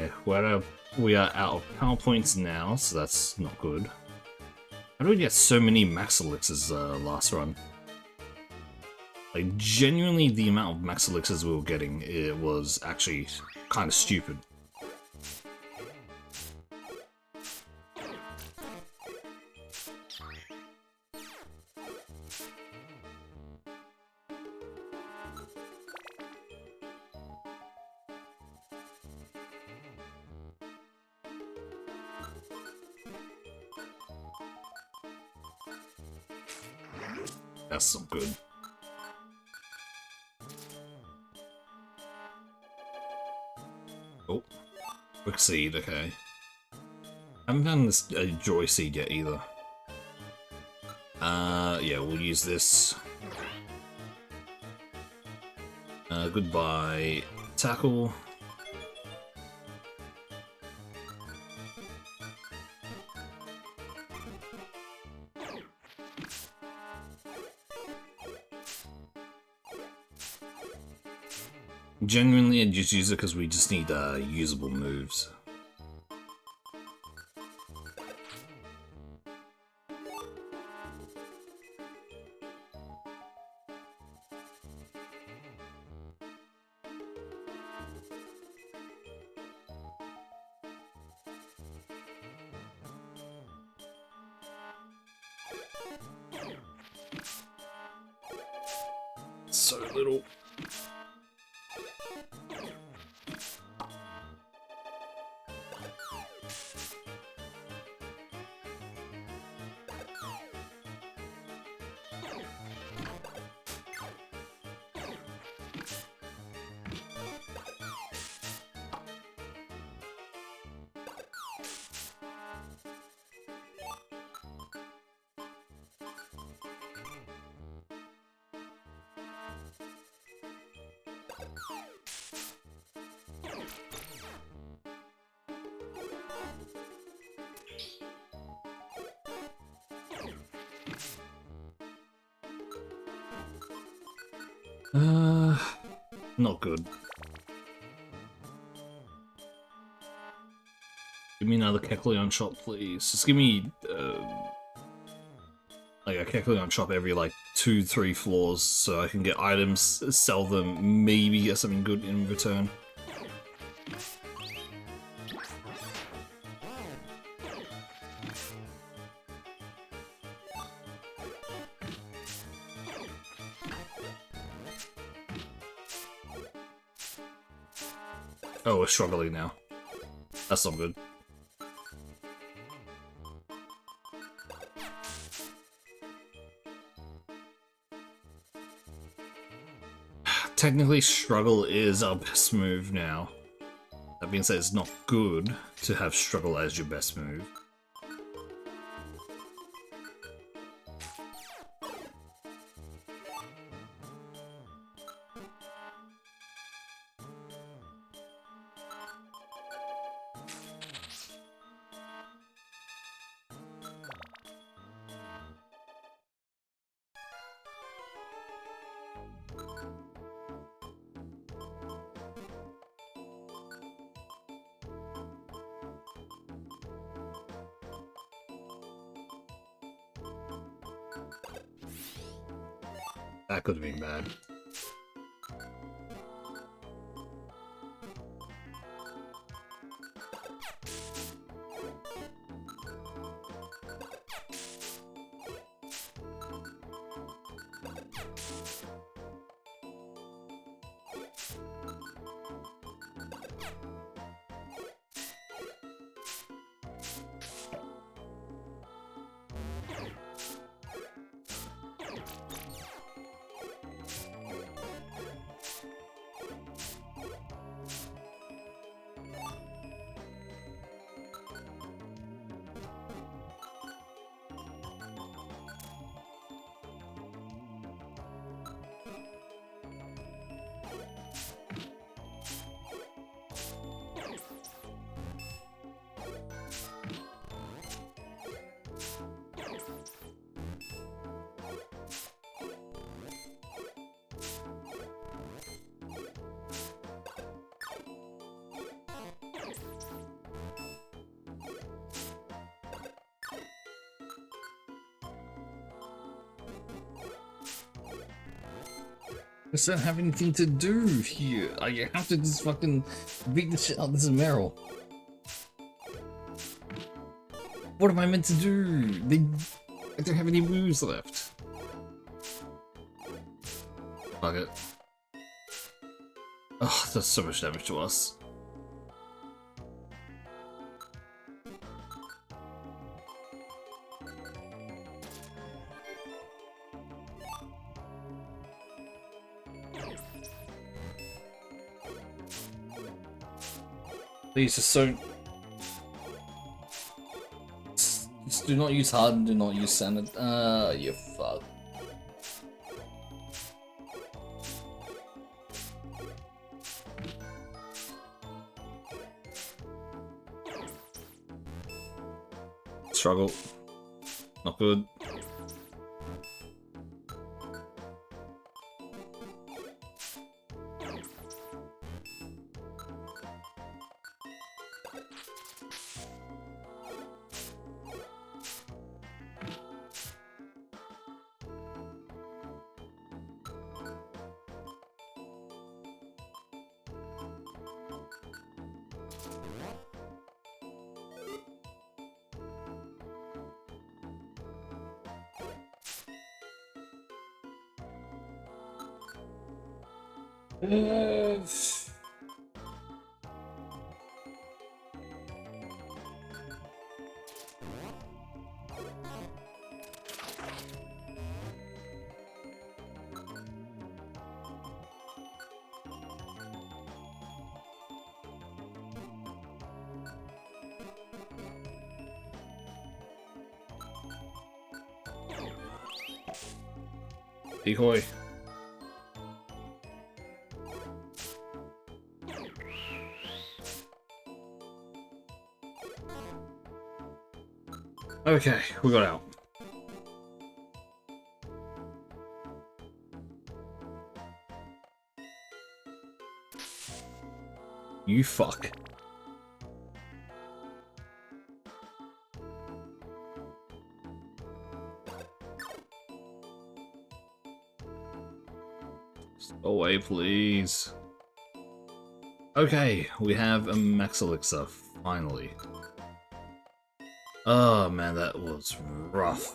Okay, we are out of power points now, so that's not good. How do we get so many max elixirs last run? Like, genuinely, the amount of max elixirs we were getting, it was actually kind of stupid. That's not good. Oh, quick seed, okay. I haven't found this joy seed yet either. Yeah, we'll use this. Goodbye, tackle. Genuinely, I just use it because we just need usable moves. So little. Not good. Give me another Kecleon shop, please. Just give me, like a Kecleon shop every, like, 2-3 floors so I can get items, sell them, maybe get something good in return. Oh, we're struggling now. That's not good. Technically, struggle is our best move now. That being said, it's not good to have struggle as your best move. That could have been bad. just don't have anything to do here. I have to just fucking beat the shit out of this Meryl. What am I meant to do? I don't have any moves left. Fuck it. Oh, that's so much damage to us. Please, just do not use hard and do not use standard. You fuck. Struggle. Not good. Decoy. Okay, we got out. You fuck. Go away, please. Okay, we have a max elixir, finally. Oh man, that was rough.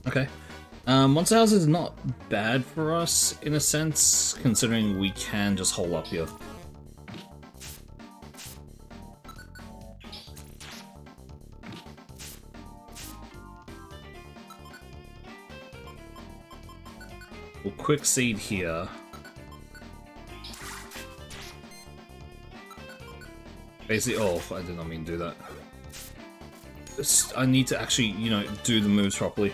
Okay. Monster House is not bad for us, in a sense, considering we can just hold up here. We'll quick seed here. Basically, oh, I did not mean to do that. I need to actually, you know, do the moves properly.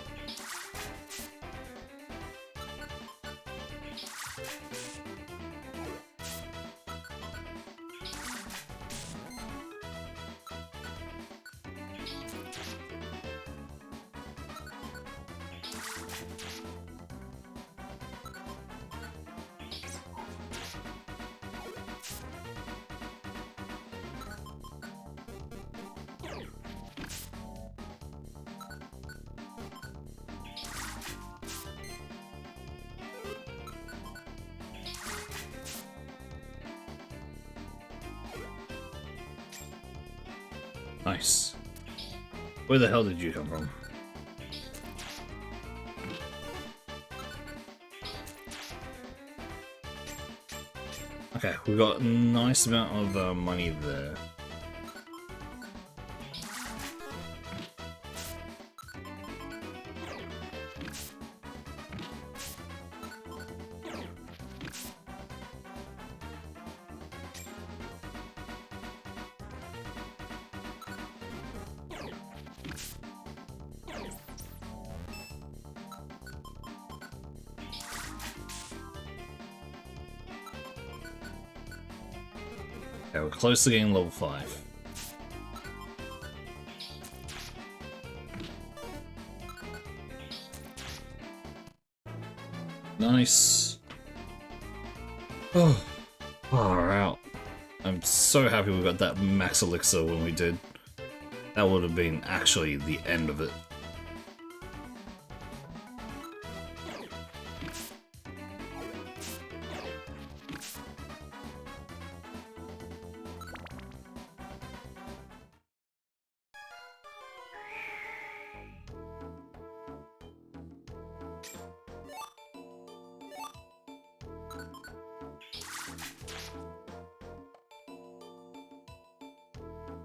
Nice. Where the hell did you come from? Okay, we got a nice amount of money there. Okay, we're close to getting level 5. Nice. Oh, far out. I'm so happy we got that max elixir when we did. That would have been actually the end of it.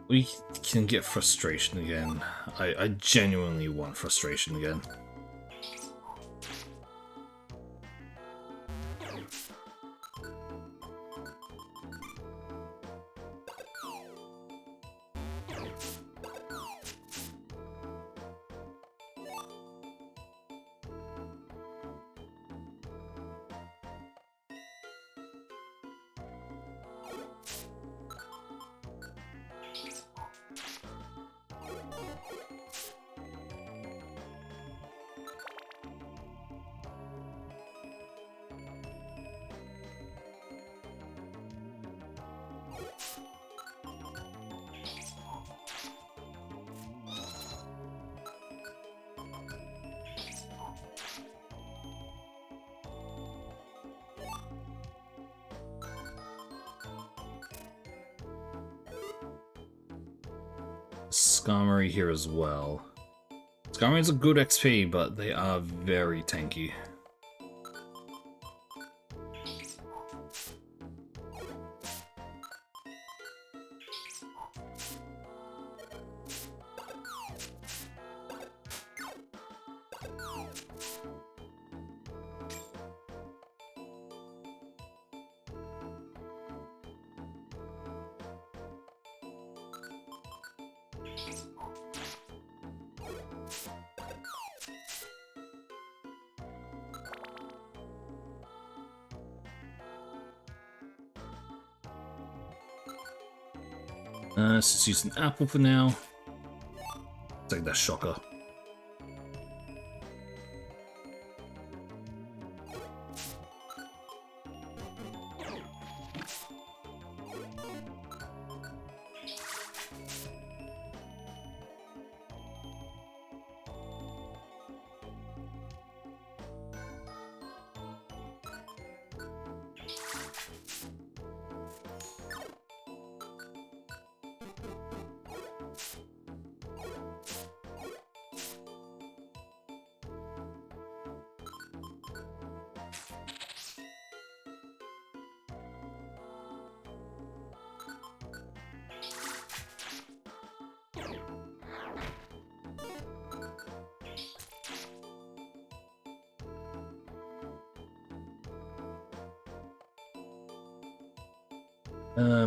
We can get frustration again. I genuinely want frustration again. Skarmory here as well. Skarmory's a good XP, but they are very tanky. Let's just use an apple for now. Take that shocker.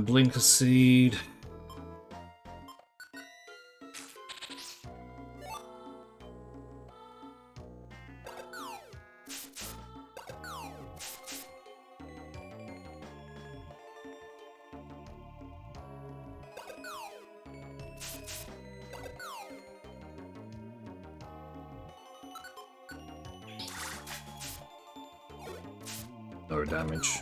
Blinker Seed. No damage.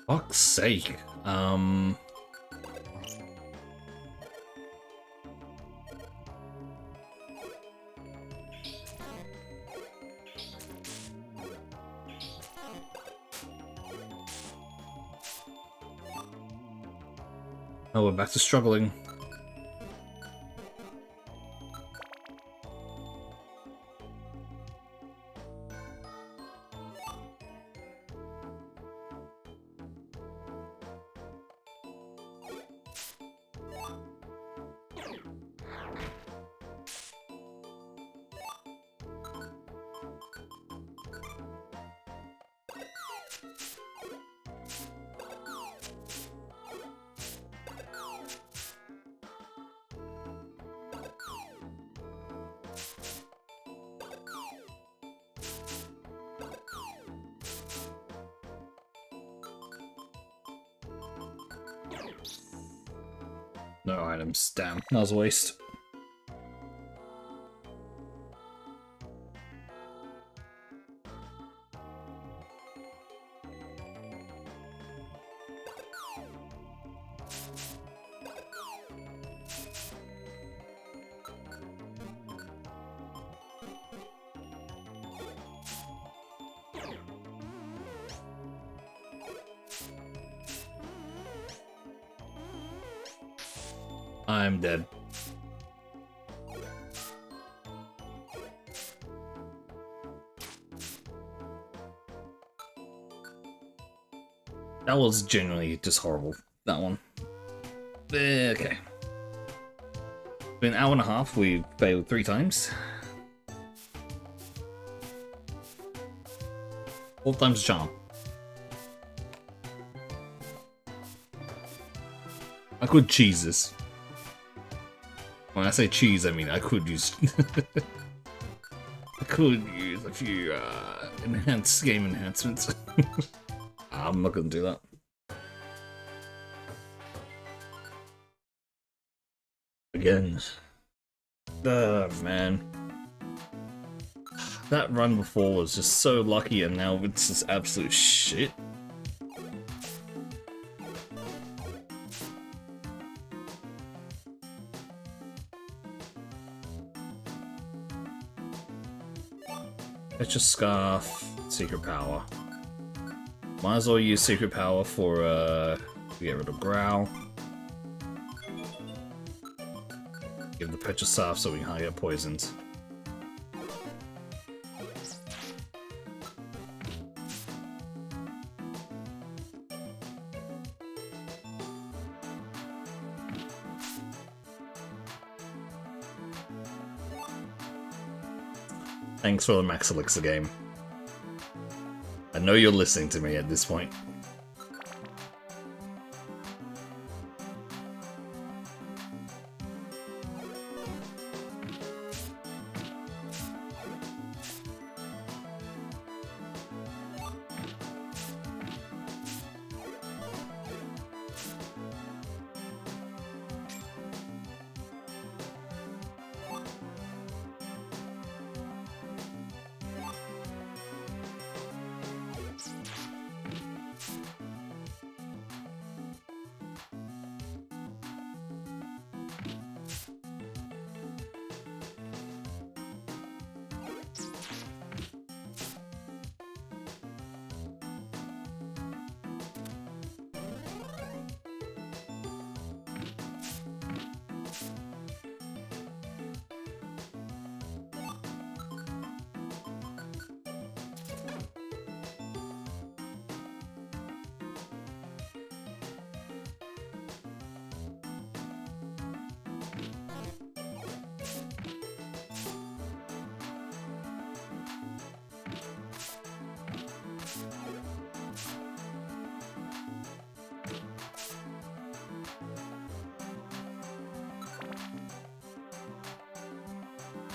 Fuck's sake. Oh, we're back to struggling. No items. Damn, that was a waste. I'm dead. That was genuinely just horrible, that one. Okay. Been an hour and a half, we failed 3 times. 4th time's a charm. I could cheese this. When I say cheese, I mean I could use... I could use a few enhanced game enhancements. I'm not gonna do that. Again. Man. That run before was just so lucky and now it's just absolute shit. It's just Scarf, Secret Power. Might as well use Secret Power for to get rid of Growl. Give the Petra Staff so we can't get poisoned. Thanks for the Max Elixir game. I know you're listening to me at this point.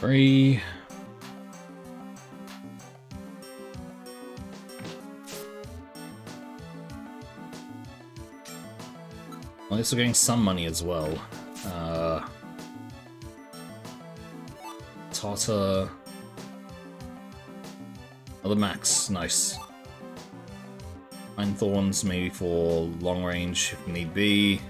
Free. At least we're getting some money as well. Tata. Other max, nice. Pine Thorns maybe for long range if need be.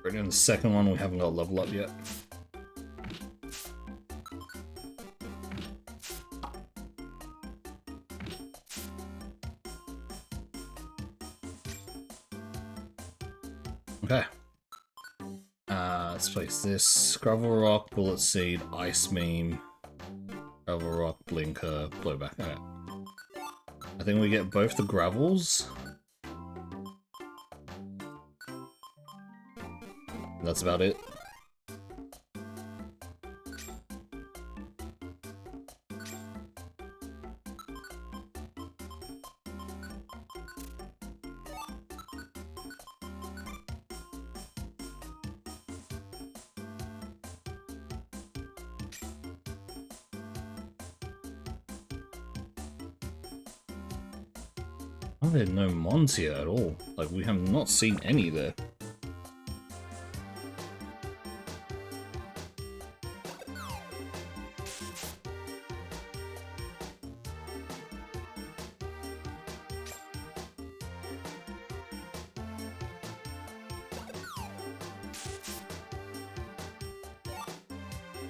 Right in the second one, we haven't got level up yet. Okay. Let's place this. Gravel Rock, Bullet Seed, Ice Meme, Gravel Rock, Blinker, Blowback. Okay. I think we get both the Gravels. That's about it. Oh, there are no mons here at all. Like, we have not seen any there.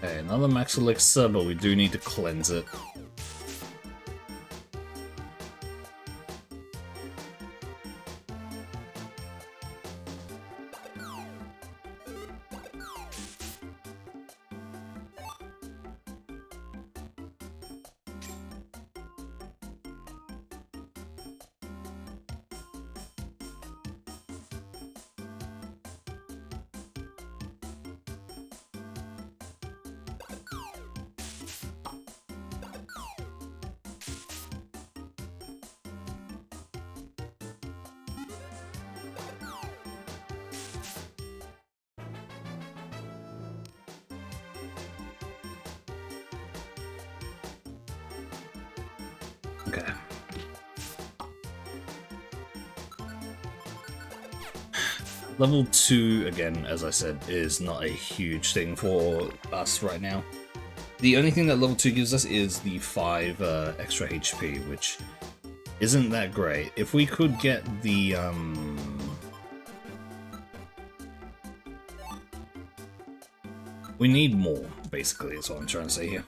Okay, another max elixir, but we do need to cleanse it. Okay. Level 2, again, as I said, is not a huge thing for us right now. The only thing that level 2 gives us is the 5 extra HP, which isn't that great. If we could get the... we need more, basically, is what I'm trying to say here.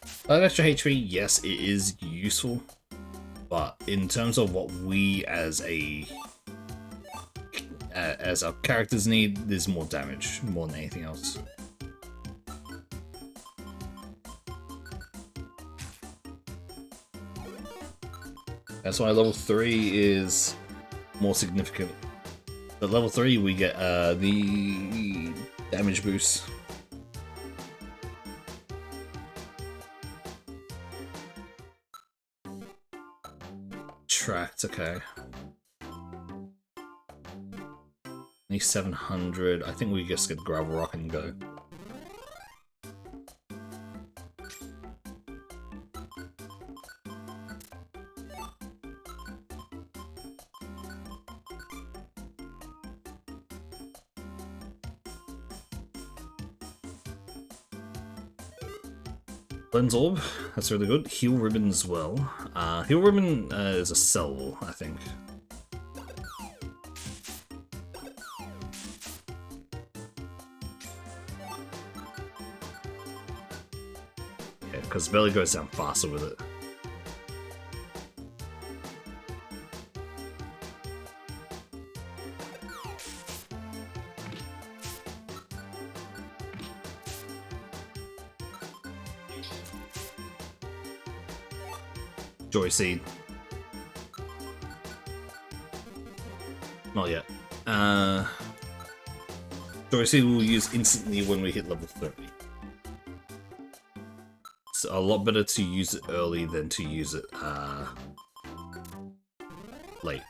5 extra HP, yes, it is useful, but in terms of what we as our characters need, there's more damage, more than anything else. That's why level 3 is more significant. At level 3 we get the damage boost. Tracked, okay. Only 700. I think we just get gravel rock and go. Lens Orb, that's really good. Heal Ribbon as well. Heal Ribbon is a sellable, I think. Yeah, because Belly goes down faster with it. Joy Seed. Not yet. Joy Seed we'll use instantly when we hit level 30. It's a lot better to use it early than to use it late.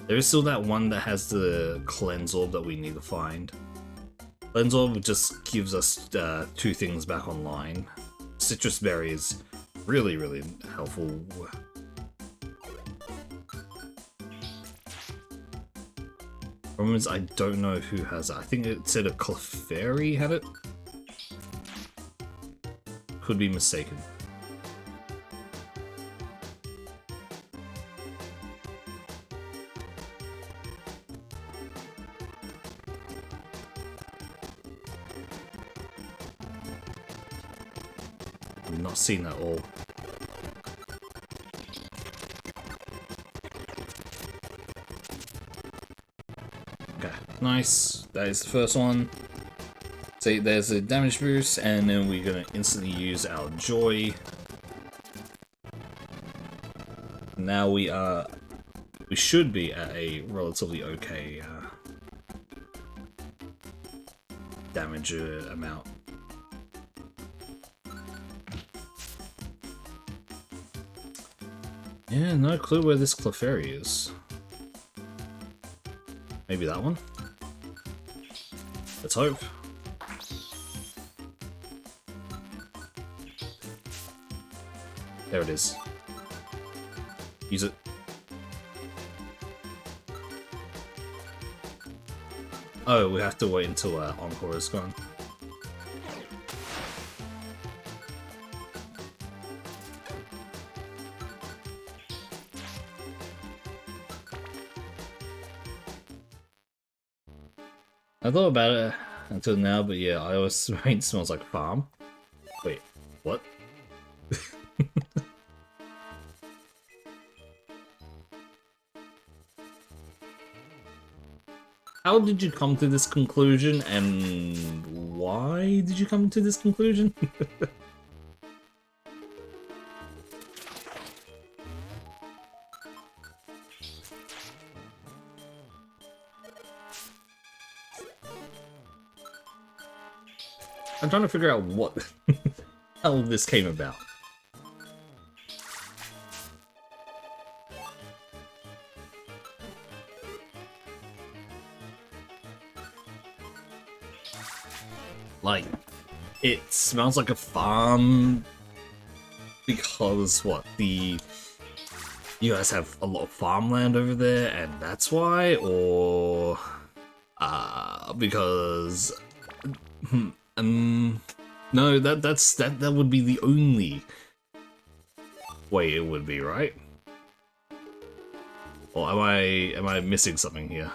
There is still that one that has the Cleanse Orb that we need to find. Cleanse Orb just gives us 2 things back online. Citrus Berry is really, really helpful. Problem is, I don't know who has it. I think it said a Clefairy had it. Could be mistaken. I've not seen that all. Okay, nice. That is the first one. See, there's a damage boost, and then we're gonna instantly use our Joy. Now we we should be at a relatively okay damage amount. Yeah, no clue where this Clefairy is. Maybe that one? Let's hope. There it is. Use it. Oh, we have to wait until Encore is gone. I thought about it until now, but yeah, I always rain smells like farm. Wait, what? How did you come to this conclusion, and why did you come to this conclusion? I'm trying to figure out what how this came about. Like, it smells like a farm because what, you guys have a lot of farmland over there and that's why, or because no, that would be the only way it would be, right? Or am I missing something here?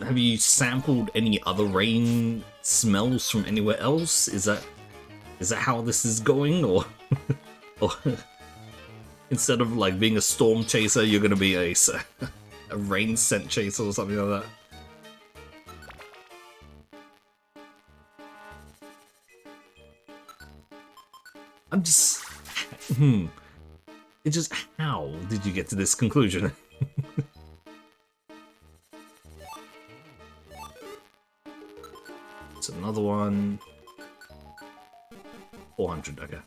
Have you sampled any other rain smells from anywhere else? Is that how this is going, or or instead of like being a storm chaser, you're gonna be a rain scent chaser or something like that? I'm just It's just, how did you get to this conclusion? It's another one. 400, okay.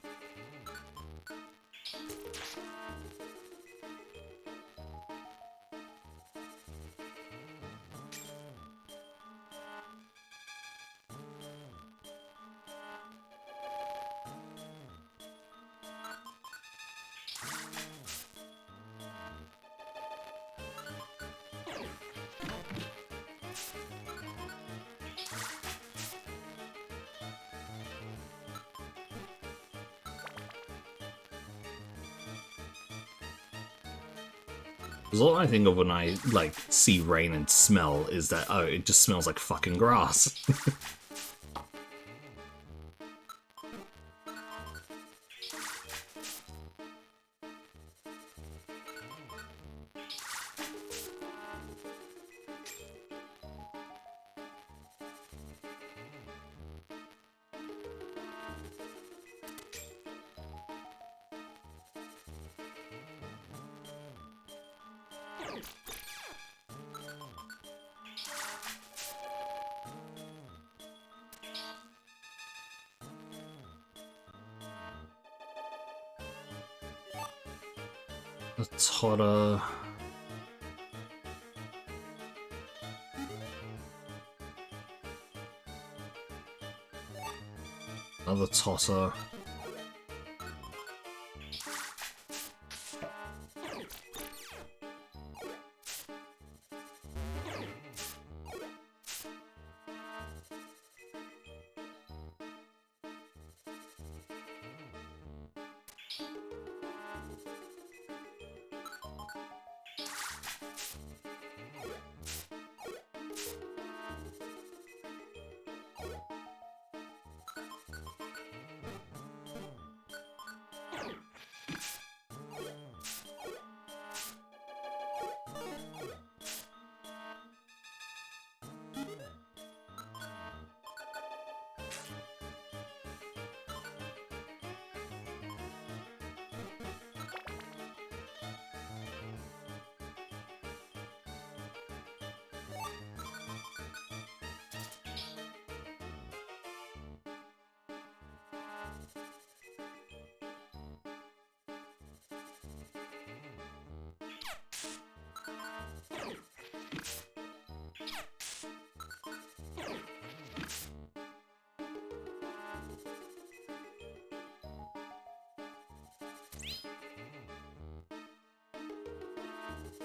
Because all I think of when I, like, see rain and smell is that, oh, it just smells like fucking grass. The Totter. Another Totter.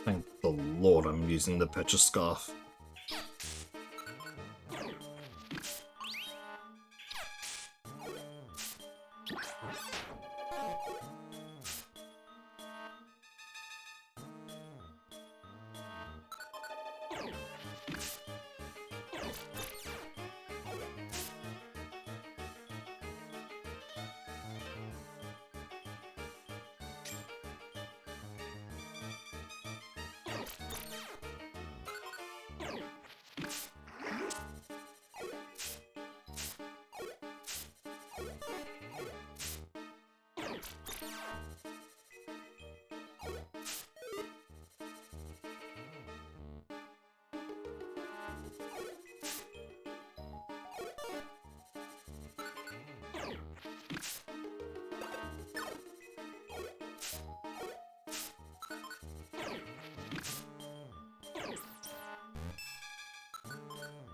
Thank the Lord I'm using the Petra Scarf.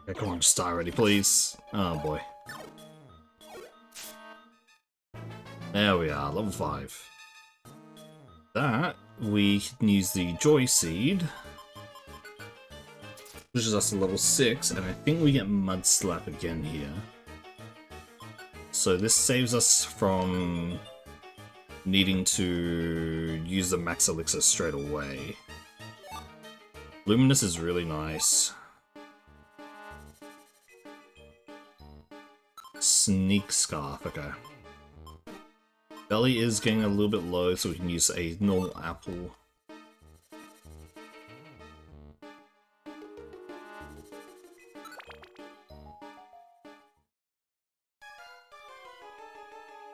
Okay, come on, just die already, please. Oh boy. There we are, level 5. That, we can use the Joy Seed, which is us to level 6, and I think we get Mud Slap again here. So this saves us from needing to use the Max Elixir straight away. Luminous is really nice. Sneak Scarf, okay. Belly is getting a little bit low, so we can use a normal apple.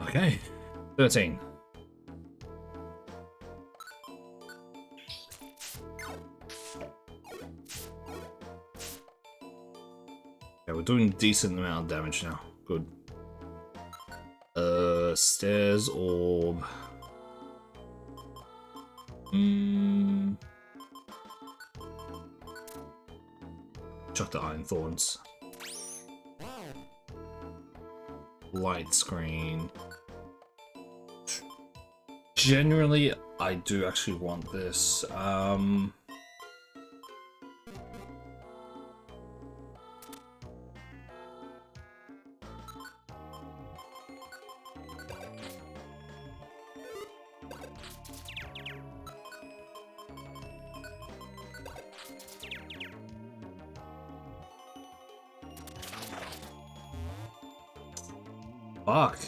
Okay, 13. Yeah, we're doing a decent amount of damage now. Good. Stairs orb. Chuck the Iron Thorns. Light screen. Generally, I do actually want this. Fuck.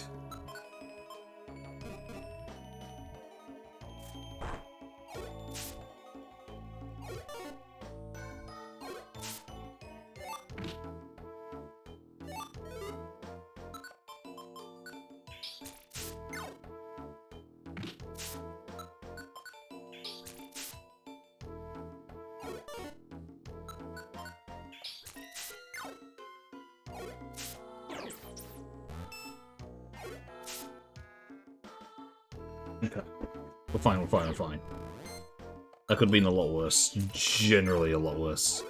Okay. We're fine, we're fine, we're fine. That could have been a lot worse. Generally a lot worse.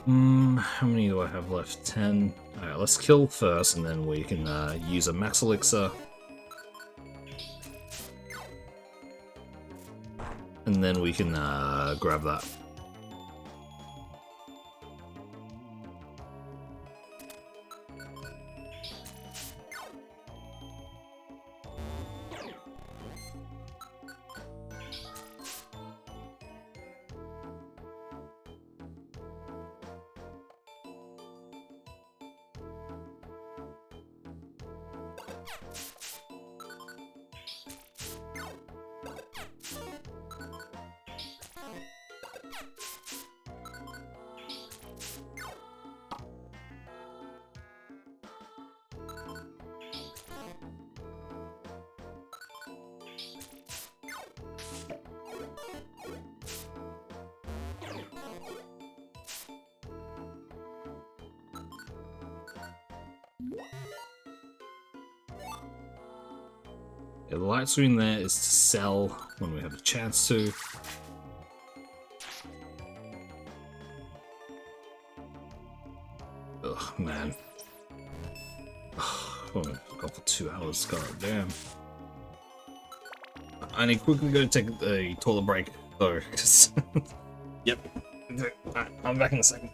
How many do I have left? 10. Alright, let's kill first, and then we can use a Max Elixir. And then we can grab that. Yeah, the light screen there is to sell when we have a chance to. Oh, go for 2 hours, god damn. I need to quickly go take a toilet break, though. Yep. I'm back in a second.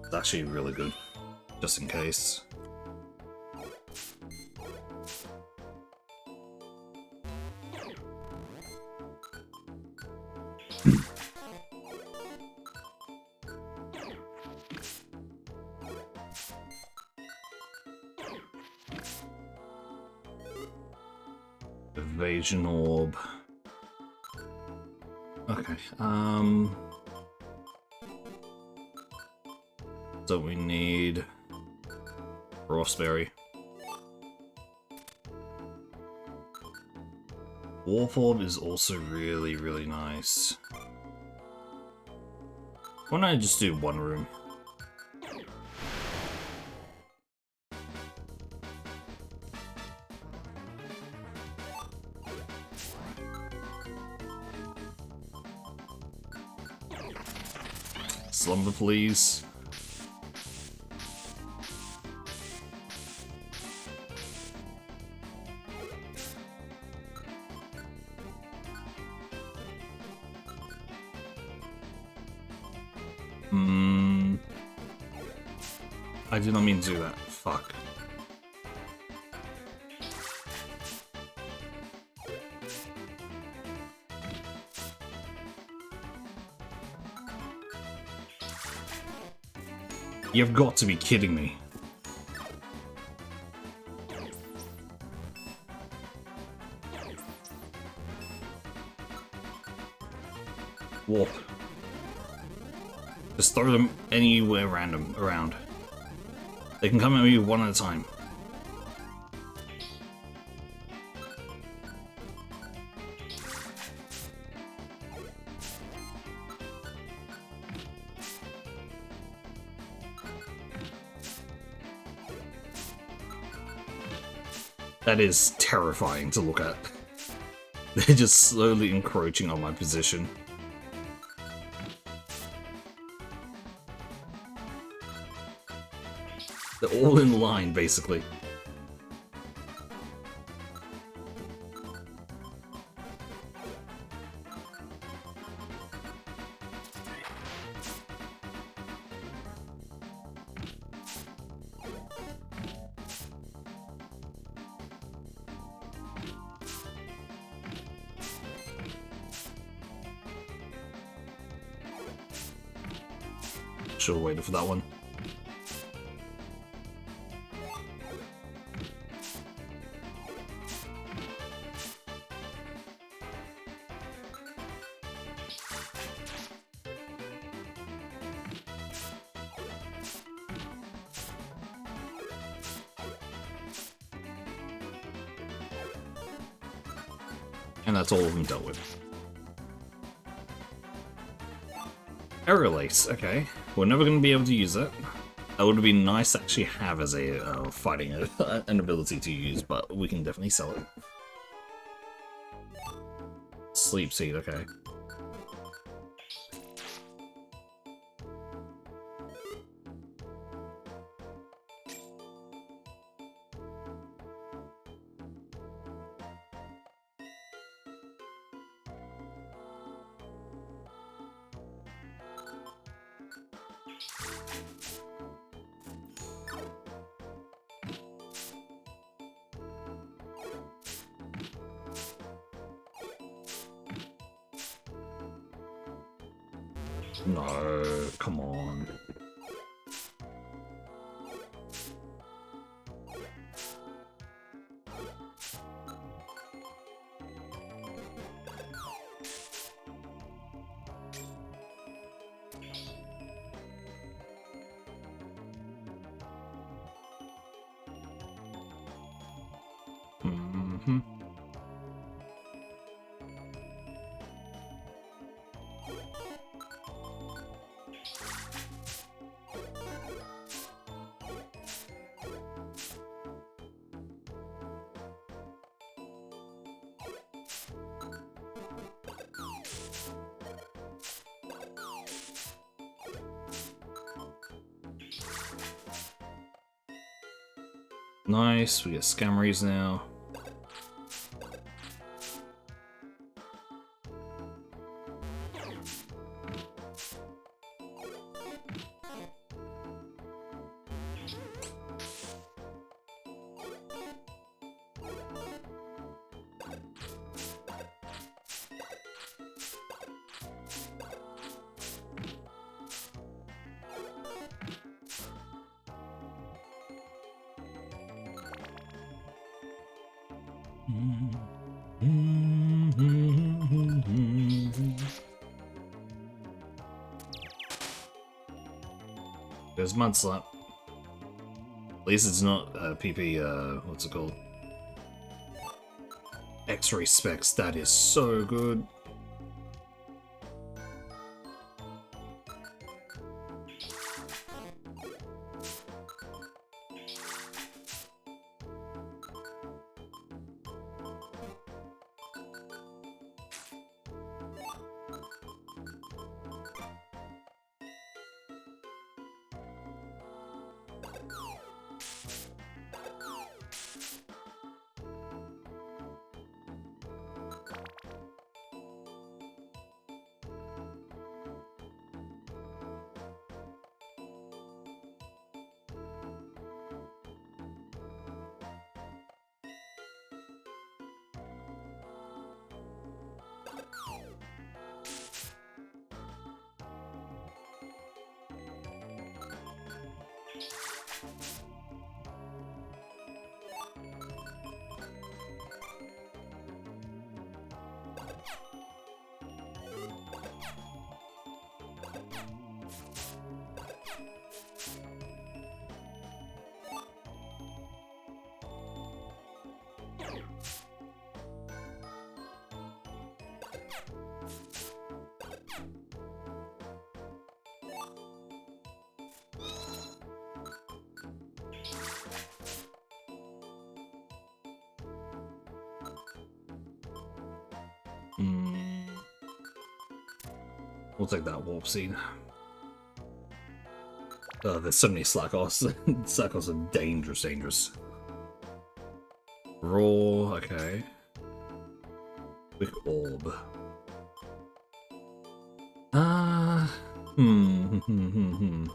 It's actually really good, just in case. Evasion orb. Okay, so we need Raspberry. Warp orb is also really, really nice. Why don't I just do one room? Slumber, please. I did not mean to do that. Fuck. You've got to be kidding me. Warp. Just throw them anywhere random around. They can come at me one at a time. That is terrifying to look at. They're just slowly encroaching on my position. They're all in line, basically. Should have waited for that one. And that's all of them dealt with. Aerolace, okay. We're never going to be able to use it. That would have been nice to actually have as a fighting an ability to use, but we can definitely sell it. Sleep Seed, okay. No, come on. Mm-hmm. Nice, we get Scammeries now. There's Mudslap. At least it's not PP, what's it called? X-ray specs, that is so good. We'll take that warp seed. There's so many Slackos. Slackos are dangerous. Raw, okay. Quick orb. Hmm.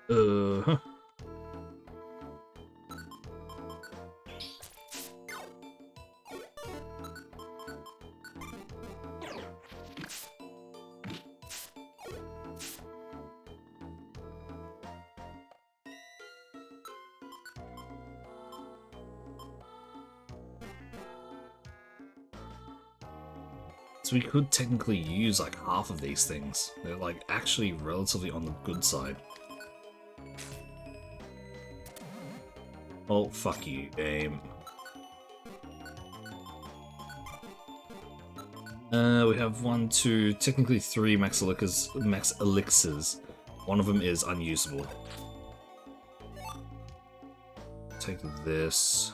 Huh. So we could technically use like half of these things. They're like actually relatively on the good side. Oh, fuck you, game. We have 1, 2, technically 3 max elixirs. One of them is unusable. Take this.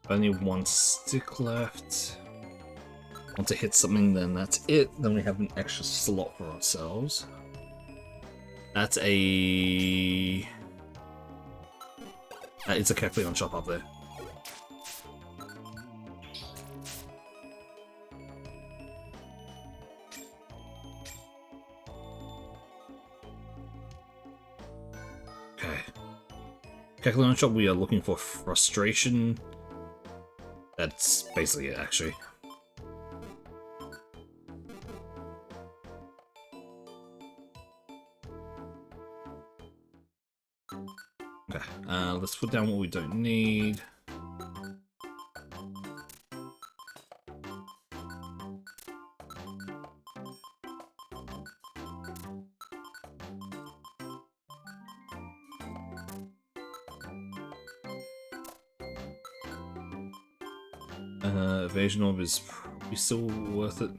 Only 1 stick left. Want to hit something, then that's it. Then we have an extra slot for ourselves. That's a... it's a Kecleon shop up there. Okay. Kecleon shop, we are looking for frustration. That's basically it, actually. Okay, let's put down what we don't need. Evasion orb is probably still worth it.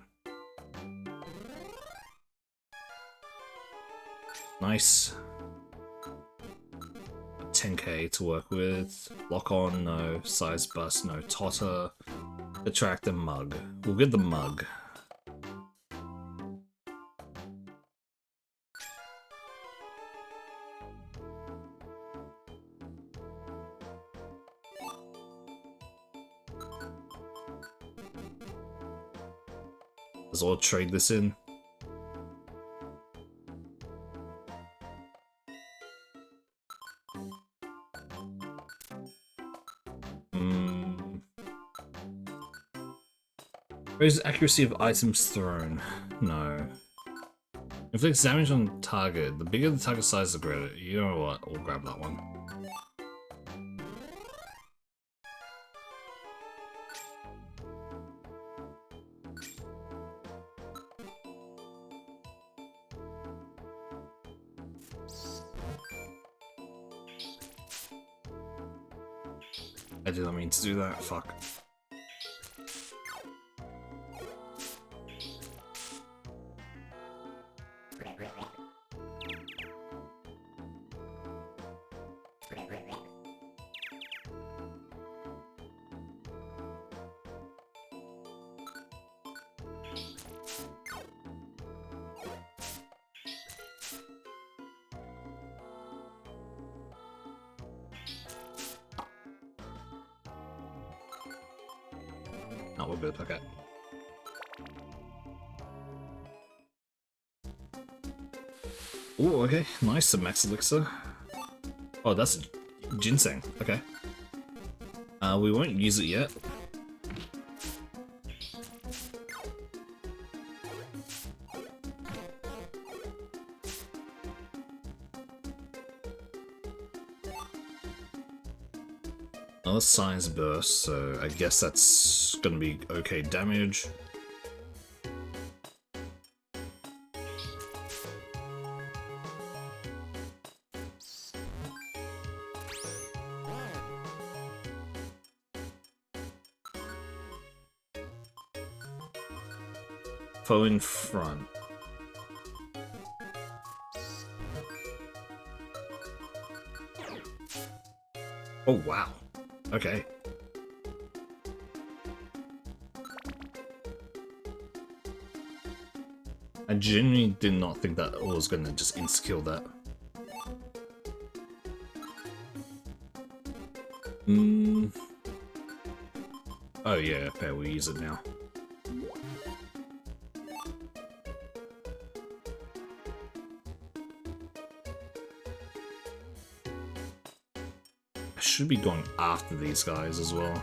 Nice. 10k to work with. Lock on, no. Size bust, no. Totter. Attract a mug. We'll get the mug. Let's all trade this in. Raises accuracy of items thrown. No. Inflicts damage on target. The bigger the target size, the greater. You know what? We'll grab that one. I did not mean to do that. Fuck. Oh, we're good. Okay. Oh, okay. Nice. Some max elixir. Oh, that's ginseng. Okay. We won't use it yet. Another science burst, so I guess that's gonna be okay damage. Foe in front. Oh wow. Okay. I genuinely did not think that I was gonna just insta-kill that. Oh yeah, okay, we'll use it now. I should be going after these guys as well.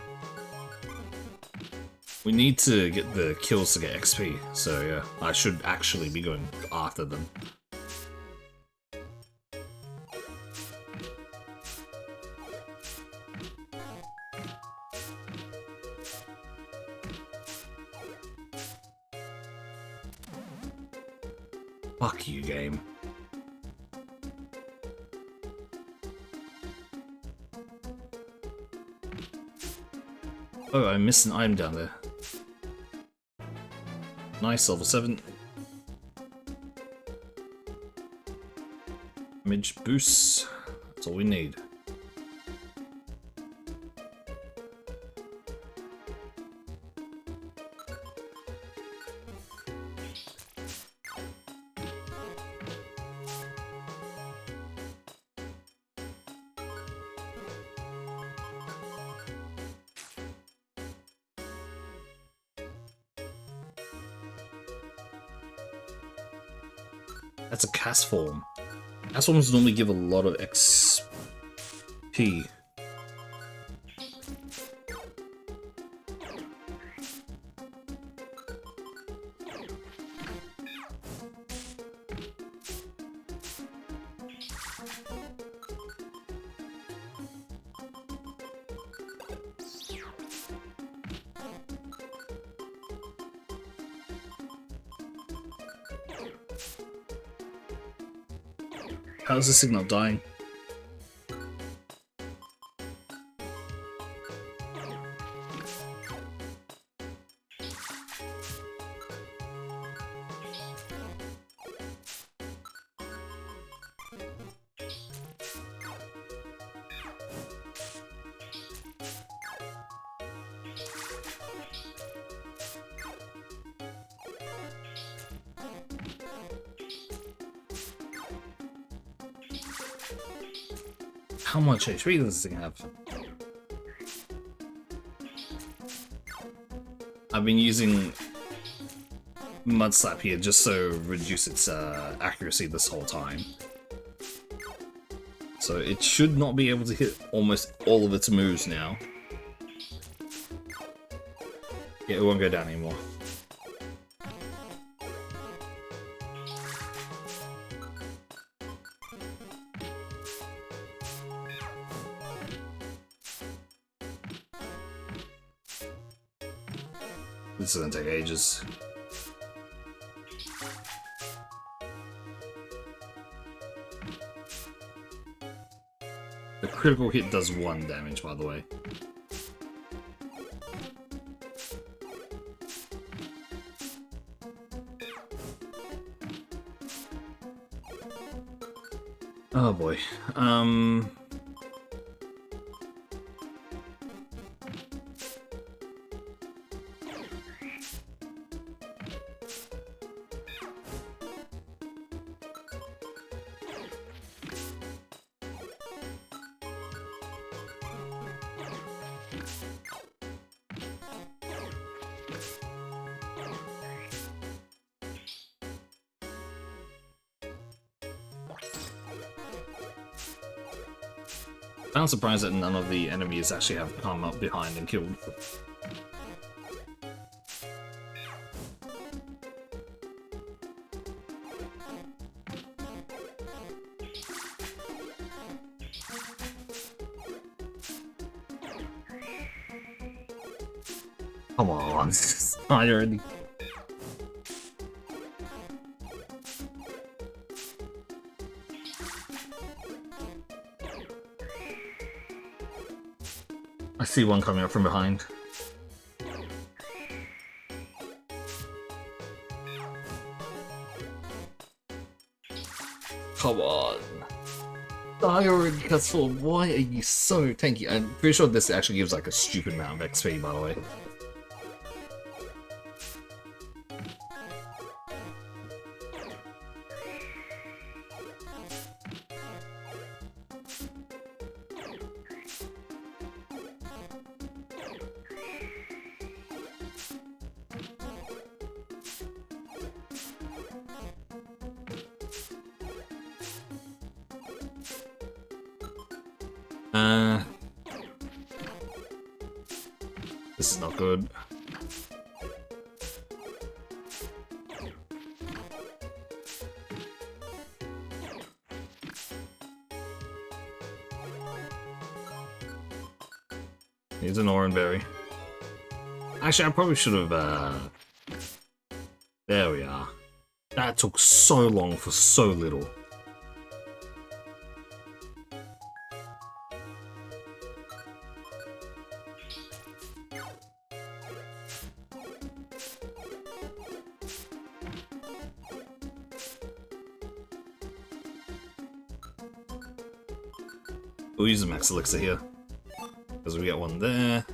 We need to get the kills to get XP, so yeah, I should actually be going after them. Fuck you, game. Oh, I missed an item down there. Nice, level 7. Damage boosts. That's all we need. That's a cast form. Cast forms normally give a lot of XP. How's this thing not dying? How much HP does this thing have? I've been using Mud Slap here just so reduce its accuracy this whole time. So it should not be able to hit almost all of its moves now. Yeah, it won't go down anymore. This is gonna take ages. The critical hit does 1 damage, by the way. Oh boy. I'm surprised that none of the enemies actually have come up behind and killed. Come on, I already. I see one coming up from behind. Come on. Die already, Castle. Why are you so tanky? I'm pretty sure this actually gives like a stupid amount of XP, by the way. This is not good. Needs an orange berry. Actually, I probably should have, there we are. That took so long for so little. We'll use the max elixir here. Because we get one there.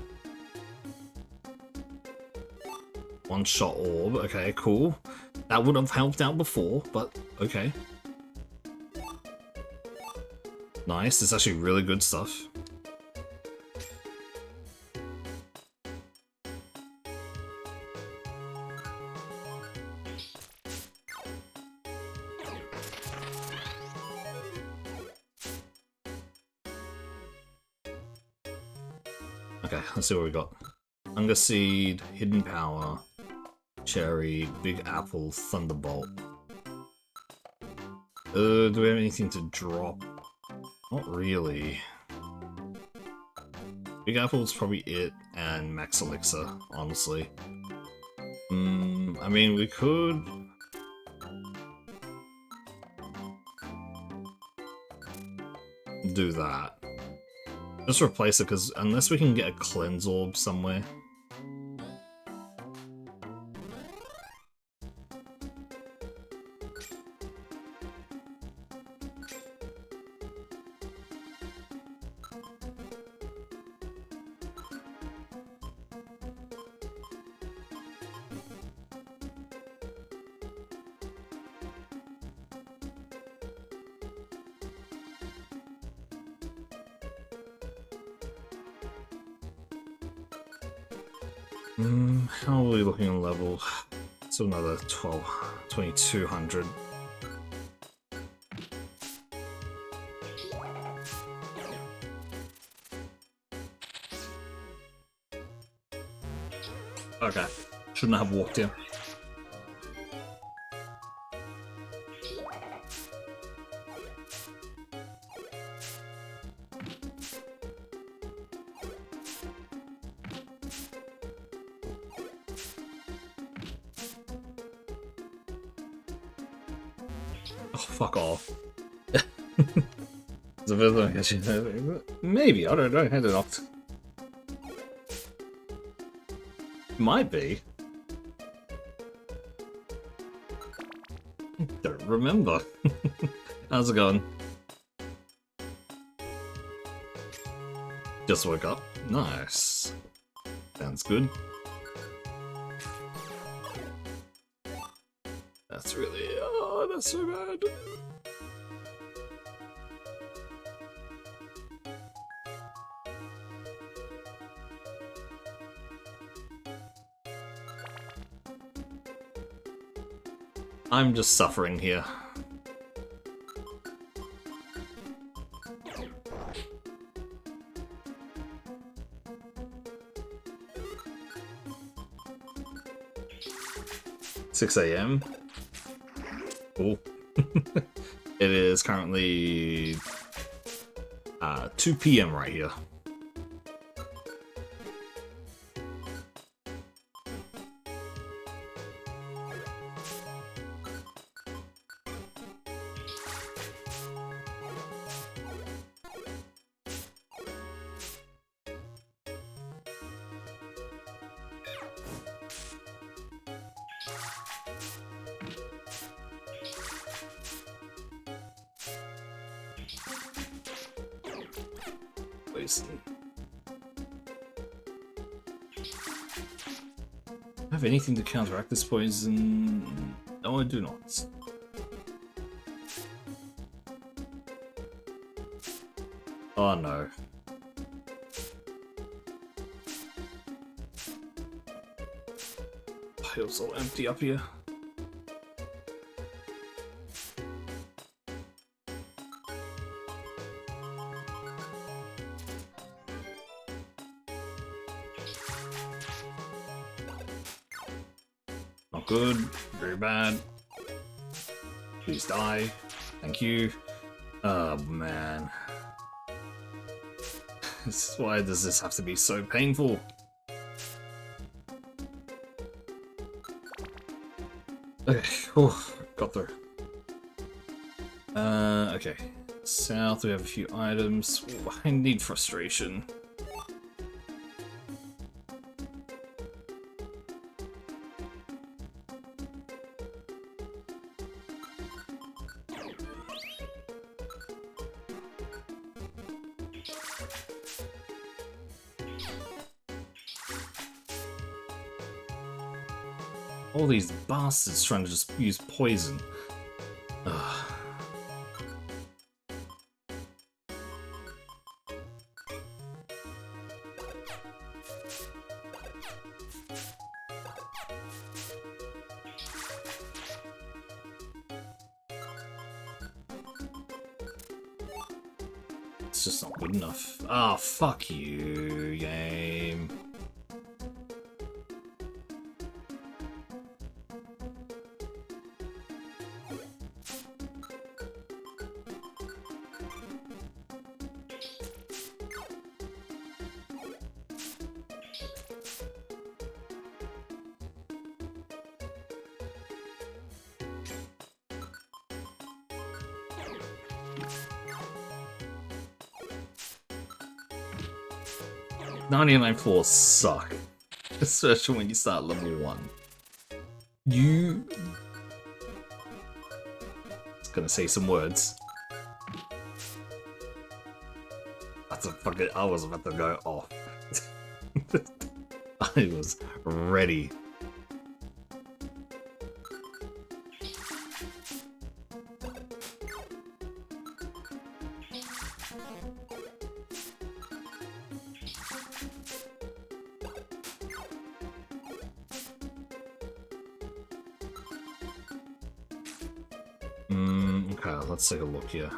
One shot orb. Okay, cool. That would have helped out before, but okay. Nice. It's actually really good stuff. Okay, let's see what we got. Hunger Seed, Hidden Power, Cherry, Big Apple, Thunderbolt. Do we have anything to drop? Not really. Big Apple's probably it, and Max Elixir, honestly. I mean, we could... do that. Just replace it, because unless we can get a Cleanse Orb somewhere... How are we looking on level? So another 2200. Okay, shouldn't have walked in. Oh, fuck off. Maybe, I don't know, had it knocked. Might be. Don't remember. How's it going? Just woke up. Nice. Sounds good. That's really... oh, that's so bad. I'm just suffering here. "6 a.m. Cool. It is currently 2 p.m. right here. Have anything to counteract this poison? No, I do not. Oh no. I feel so empty up here. Not good, very bad. Please die. Thank you. Oh man. Why does this have to be so painful? Okay, got through. Okay. South, we have a few items. Ooh, I need frustration. All these bastards trying to just use poison. Ugh. It's just not good enough. Ah, oh, fuck you, game. "99 floors suck, especially when you start level 1. You... I was gonna say some words. That's a fucking... I was about to go off. I was ready. Okay, let's take a look here.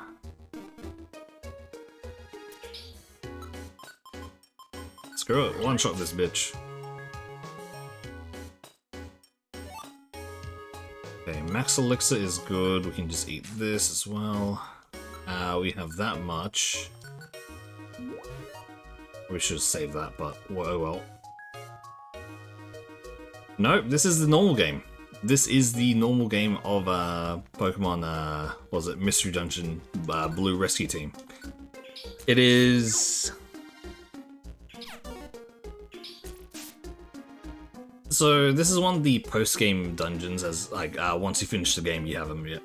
Screw it, one-shot this bitch. Okay, max elixir is good. We can just eat this as well. We have that much. We should save that, but oh well. Nope, this is the normal game. This is the normal game of Pokemon, what was it, Mystery Dungeon Blue Rescue Team. It is... So this is one of the post-game dungeons, as like once you finish the game you have them, yeah.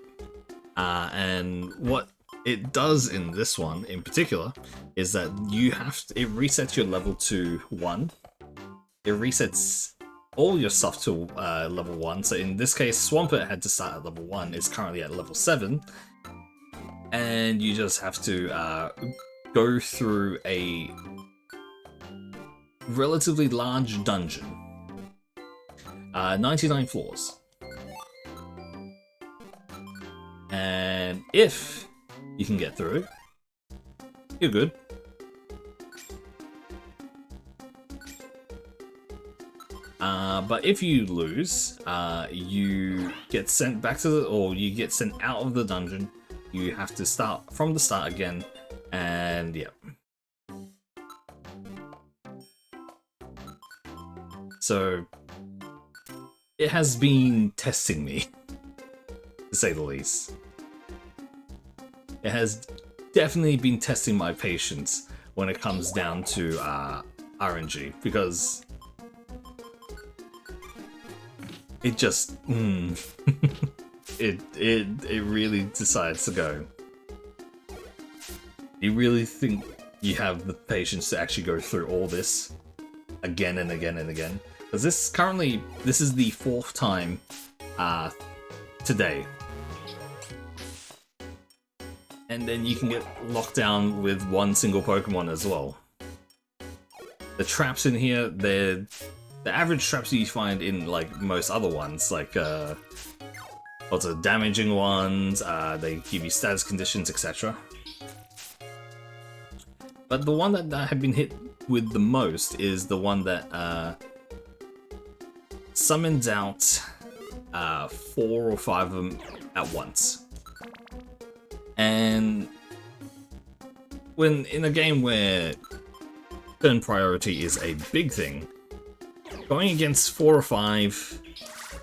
And what it does in this one in particular is that it resets your level to 1. It resets all your stuff to level 1. So in this case, Swampert had to start at level 1. It's currently at level 7. And you just have to go through a relatively large dungeon. 99 floors. And if you can get through, you're good. But if you lose, you get sent back to you get sent out of the dungeon. You have to start from the start again, and yeah. So it has been testing me, to say the least. It has definitely been testing my patience when it comes down to RNG, because it just it really decides to go. You really think you have the patience to actually go through all this again and again and again? Because this is the 4th time today. And then you can get locked down with one single Pokemon as well. The traps in here, they're the average traps you find in like most other ones, like lots of damaging ones, they give you status conditions, etc. But the one that I have been hit with the most is the one that summons out 4 or 5 of them at once. And when in a game where turn priority is a big thing, going against 4 or 5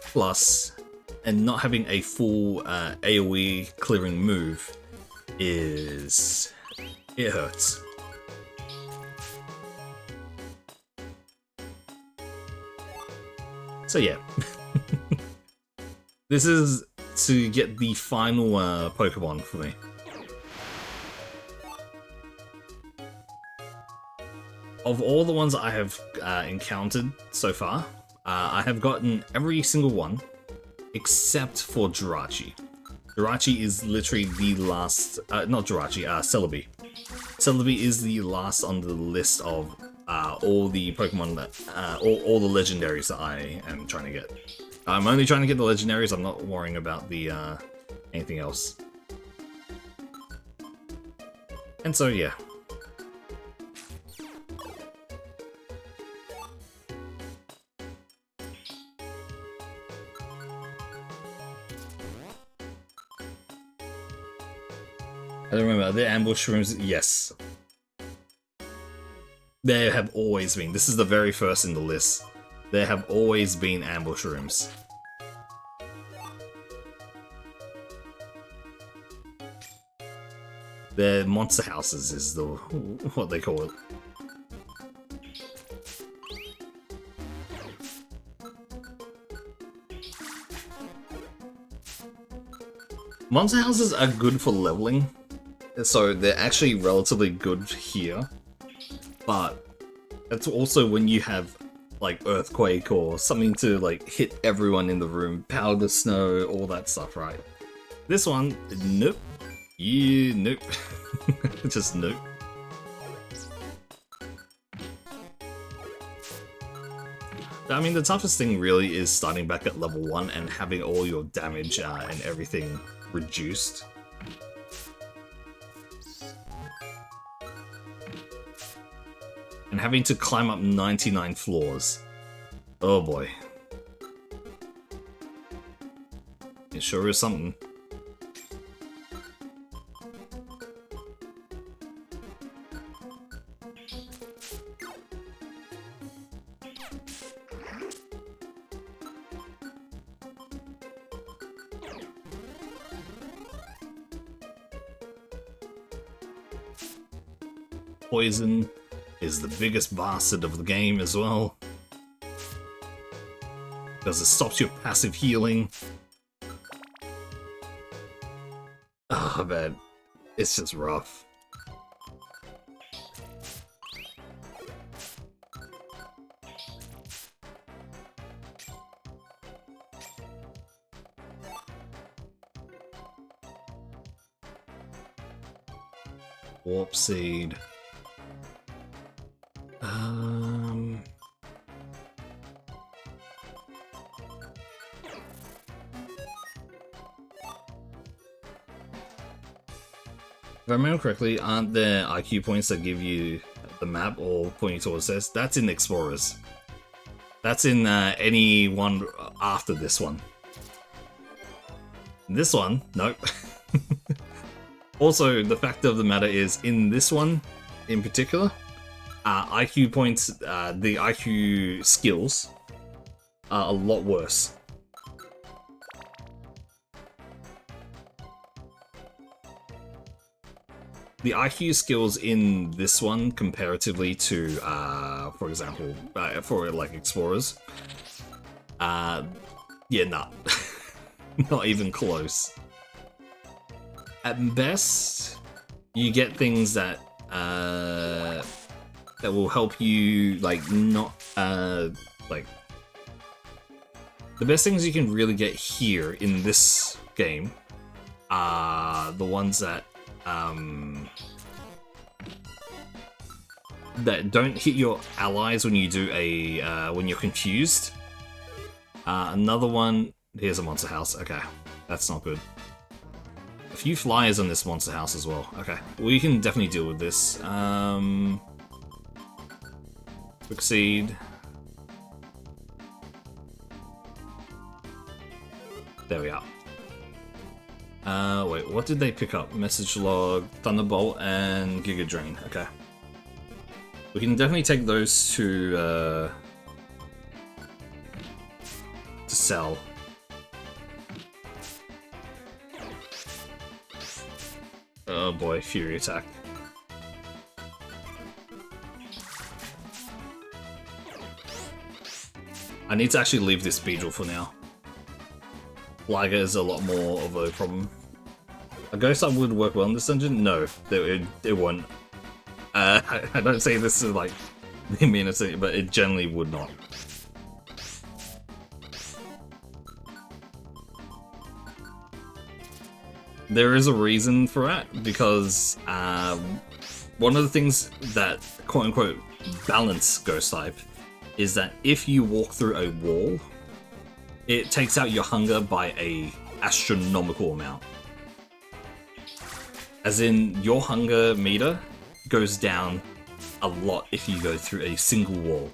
plus and not having a full AoE clearing move it hurts. So yeah, this is to get the final Pokemon for me. Of all the ones I have encountered so far, I have gotten every single one except for Jirachi. Jirachi is literally the last, not Jirachi, Celebi. Celebi is the last on the list of all the Pokemon that, all the legendaries that I am trying to get. I'm only trying to get the legendaries, I'm not worrying about the anything else. And so yeah. I don't remember, are there ambush rooms? Yes. There have always been. This is the very first in the list. There have always been ambush rooms. They're monster houses is what they call it. Monster houses are good for leveling, so they're actually relatively good here. But that's also when you have like earthquake or something to like hit everyone in the room, powder snow, all that stuff, right? This one, nope. Nope. Just nope. I mean, the toughest thing really is starting back at level 1 and having all your damage and everything reduced. And having to climb up 99 floors. Oh boy. It sure is something. Poison is the biggest bastard of the game as well, because it stops your passive healing. Oh man, It's just rough. Warp Seed. If I remember correctly, aren't there IQ points that give you the map or pointing towards this? That's in Explorers. That's in any one after this one. This one, nope. Also, the fact of the matter is, in this one in particular, IQ points, the IQ skills are a lot worse. The IQ skills in this one, comparatively to, for example, for like Explorers, yeah, nah. Not even close. At best, you get things that that will help you, like, not, like... The best things you can really get here in this game are the ones that, that don't hit your allies when you do a, when you're confused. Another one... Here's a monster house. Okay, that's not good. A few flyers on this monster house as well. Okay, we can definitely deal with this. Quick Seed. There we are. Wait, what did they pick up? Message Log, Thunderbolt, and Giga Drain. Okay. We can definitely take those to sell. Oh boy, Fury Attack. I need to actually leave this Beedrill for now. Liger is a lot more of a problem. A Ghost Type would work well in this dungeon? No, it won't. I don't say this to like the meanest thing, but it generally would not. There is a reason for that, because one of the things that quote-unquote balance Ghost Type is that if you walk through a wall, it takes out your hunger by a astronomical amount. As in, your hunger meter goes down a lot if you go through a single wall.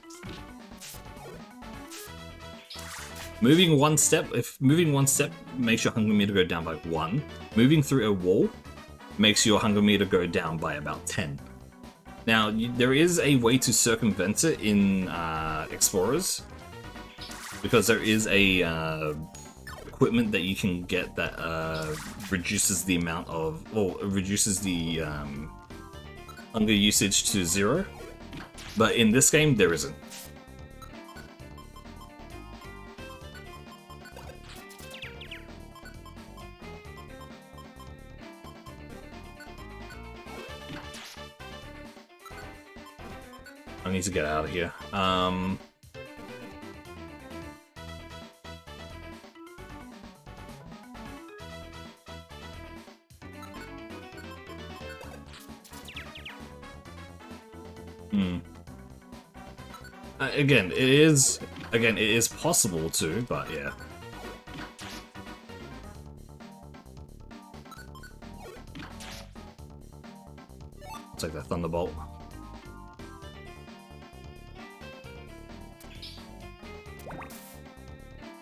Moving one step, if moving one step makes your hunger meter go down by 1, moving through a wall makes your hunger meter go down by about 10. Now, there is a way to circumvent it in Explorers, because there is a equipment that you can get that reduces the amount of, or reduces the hunger usage to 0, but in this game there isn't. I need to get out of here. Again, it is possible to, but yeah. I'll take that Thunderbolt.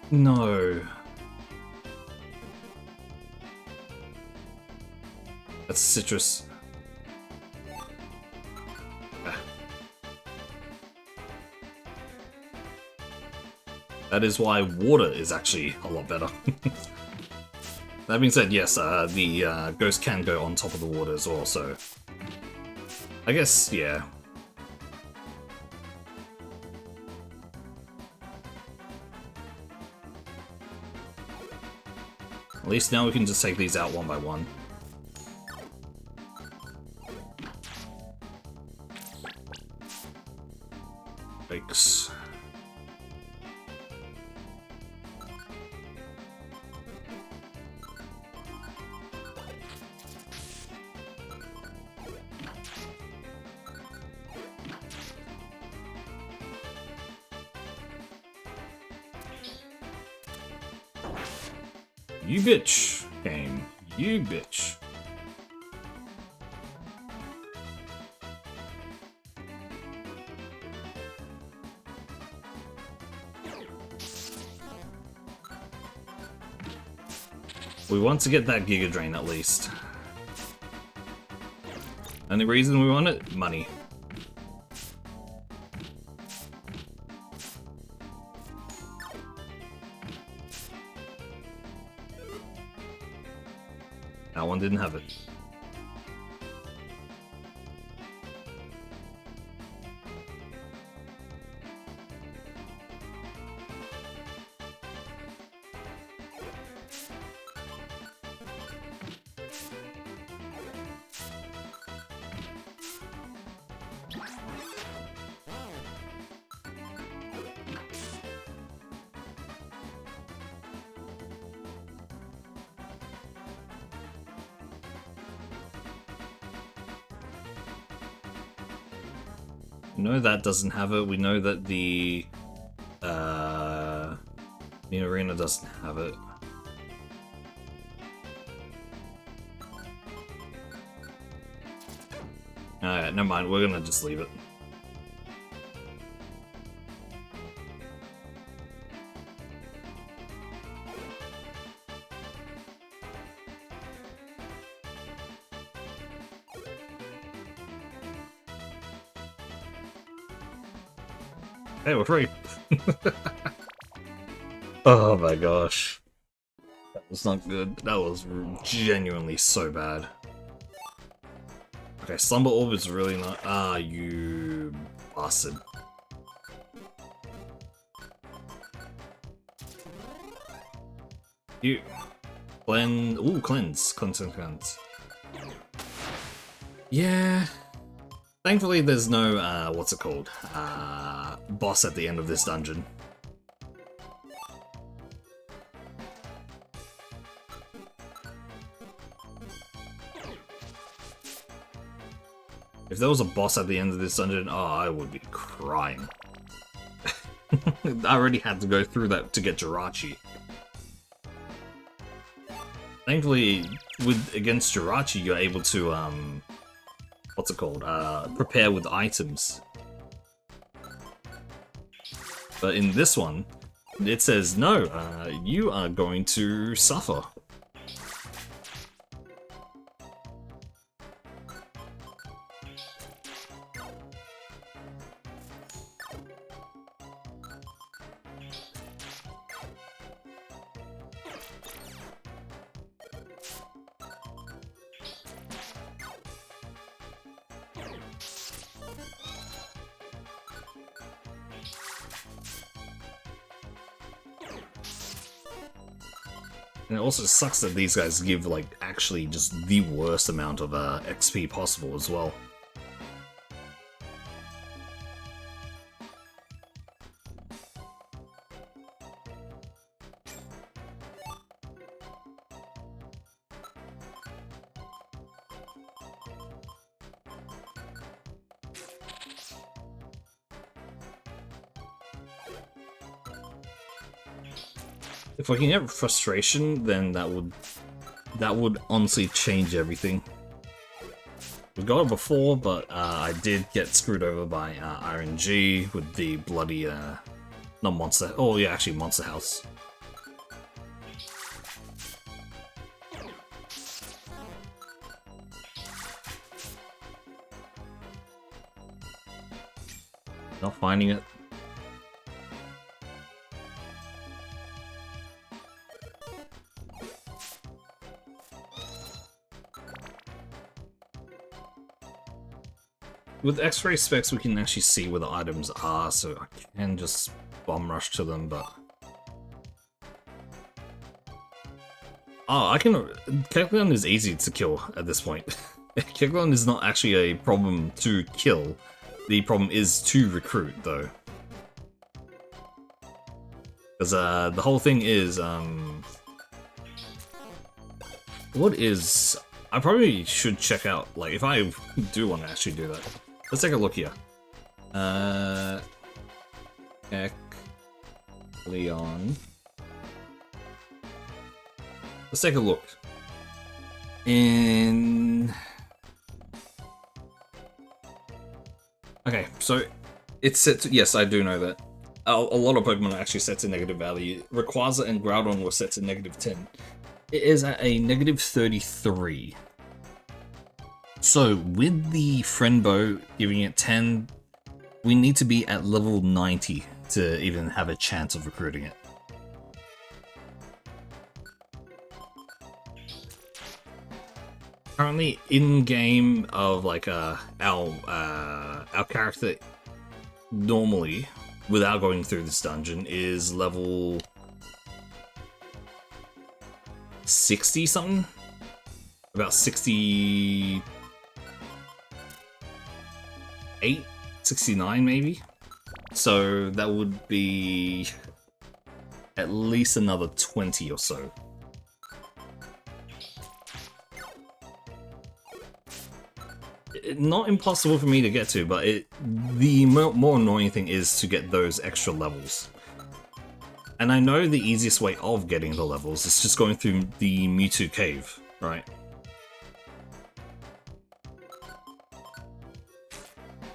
No. That's citrus. That is why water is actually a lot better. That being said, yes, the ghost can go on top of the water as well, so... I guess, yeah. At least now we can just take these out one by one. Yikes. You bitch, game. You bitch. We want to get that Giga Drain at least. And the reason we want it? Money. That one didn't have it. We know that doesn't have it. We know that the arena doesn't have it. Alright, never mind. We're gonna just leave it. Hey, we're free. Oh my gosh. That was not good. That was genuinely so bad. Okay, Slumber Orb is really not. Ah, you bastard. You. Cleanse. Ooh, cleanse. Cleanse. Yeah. Thankfully, there's no, what's it called? Boss at the end of this dungeon. If there was a boss at the end of this dungeon, oh, I would be crying. I already had to go through that to get Jirachi. Thankfully, against Jirachi, you're able to, what's it called? Prepare with items. But in this one, it says, no, you are going to suffer. And it also sucks that these guys give, like, actually just the worst amount of XP possible as well. If we can get frustration, then that would honestly change everything. We got it before, but I did get screwed over by RNG with the bloody not monster. Oh yeah, actually Monster House. Not finding it. With X-ray specs, we can actually see where the items are, so I can just bomb rush to them, but... Oh, I can... Kecleon is easy to kill at this point. Kecleon is not actually a problem to kill. The problem is to recruit, though. Because the whole thing is, what is... I probably should check out, like, if I do want to actually do that. Let's take a look here. Leon. Let's take a look. Okay, so it's set to... Yes, I do know that. A lot of Pokemon are actually set to negative value. Rayquaza and Groudon were set to -10. It is at a -33. So, with the Friendbow giving it 10, we need to be at level 90 to even have a chance of recruiting it. Currently, in game of like our character normally, without going through this dungeon, is level 60 something, about 68, 69 maybe. So that would be at least another 20 or so. Not impossible for me to get to, but the more annoying thing is to get those extra levels. And I know the easiest way of getting the levels is just going through the Mewtwo cave, right?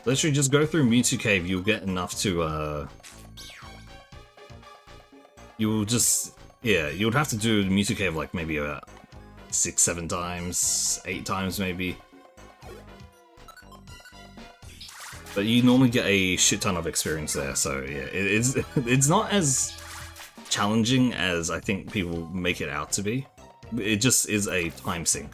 Literally just go through Mewtwo cave, you'll get enough to, you'll just, yeah, you would have to do the Mewtwo cave like maybe about 6-7 times, 8 times maybe. But you normally get a shit ton of experience there, so yeah, it's not as challenging as I think people make it out to be. It just is a time sink.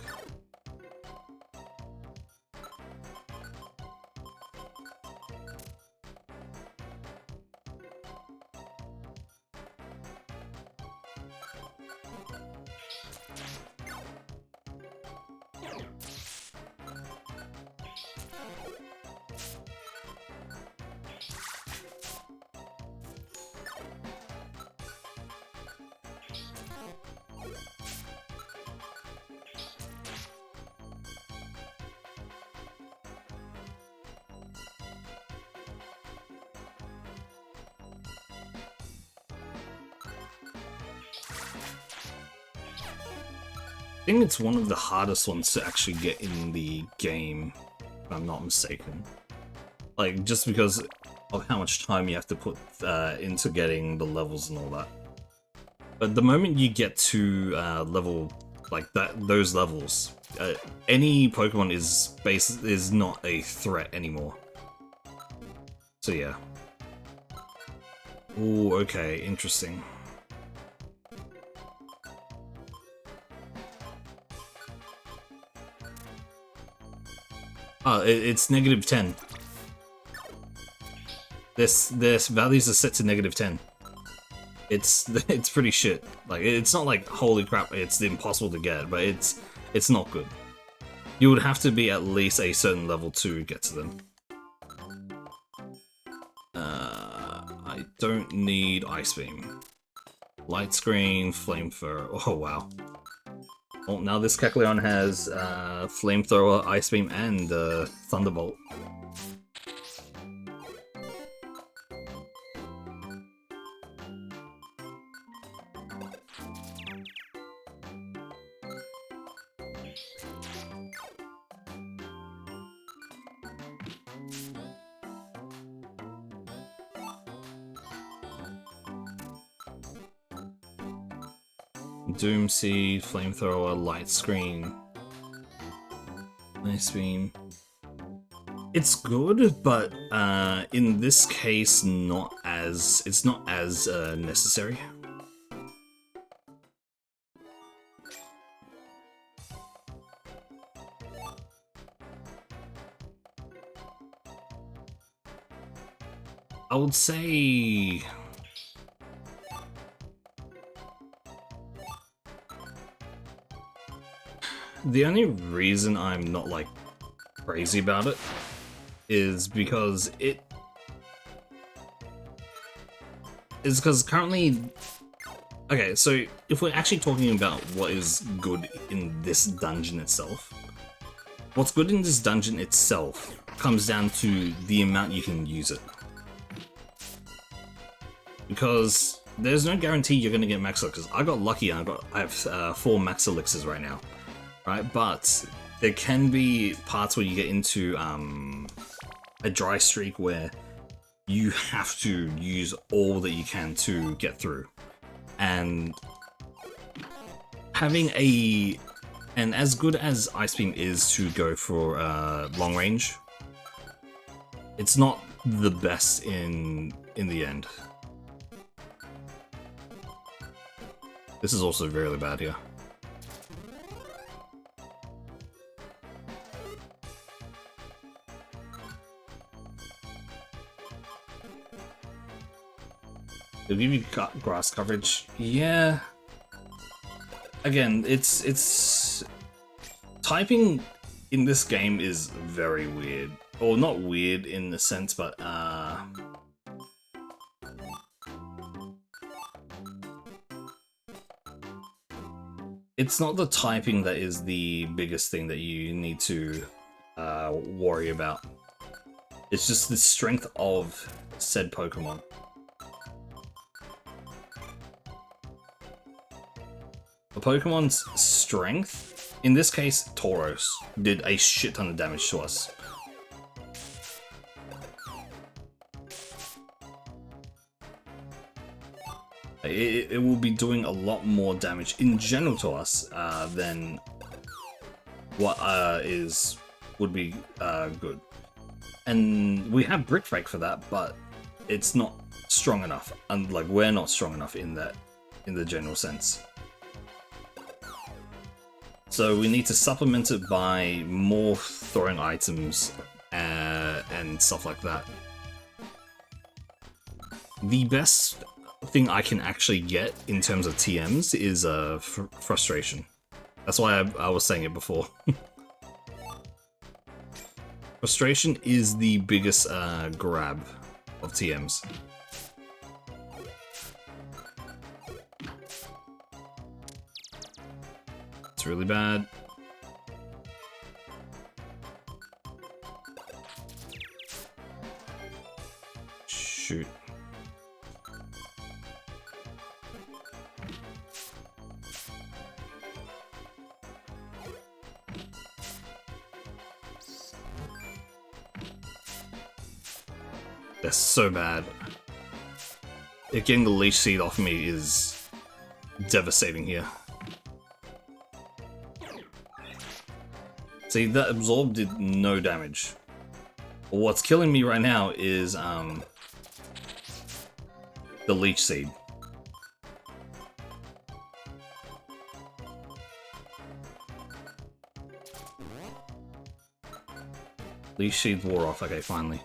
I think it's one of the hardest ones to actually get in the game, if I'm not mistaken. Like, just because of how much time you have to put into getting the levels and all that. But the moment you get to level, like those levels, any Pokemon is not a threat anymore. So yeah. Ooh, okay, interesting. Oh, it's -10. This values are set to -10. It's pretty shit. Like, it's not like holy crap, it's impossible to get, but it's not good. You would have to be at least a certain level to get to them. I don't need Ice Beam. Light Screen, Flamethrower. Oh wow. Well, now this Kecleon has Flamethrower, Ice Beam, and Thunderbolt. Doom Seed, Flamethrower, Light Screen, Ice Beam. It's good, but in this case, it's not as necessary. I would say the only reason I'm not like crazy about it is because is because currently... Okay, so if we're actually talking about what is good in this dungeon itself, what's good in this dungeon itself comes down to the amount you can use it. Because there's no guarantee you're going to get max elixirs. I got lucky and I have 4 max elixirs right now, right? But there can be parts where you get into a dry streak where you have to use all that you can to get through. And having and as good as Ice Beam is to go for long range, it's not the best in the end. This is also really bad here. They'll give you grass coverage. Yeah. Again, it's typing in this game is very weird. Or not weird in the sense, but it's not the typing that is the biggest thing that you need to worry about. It's just the strength of said Pokemon. The Pokemon's strength, in this case, Tauros, did a shit ton of damage to us. It will be doing a lot more damage in general to us than what would be good. And we have Brick Break for that, but it's not strong enough. And like we're not strong enough in the general sense. So we need to supplement it by more throwing items and stuff like that. The best thing I can actually get in terms of TMs is frustration. That's why I was saying it before. Frustration is the biggest grab of TMs. It's really bad. Shoot. That's so bad. Getting the Leech Seed off me is devastating here. See, that Absorb did no damage. But what's killing me right now is the Leech Seed. Leech Seed wore off, okay, finally.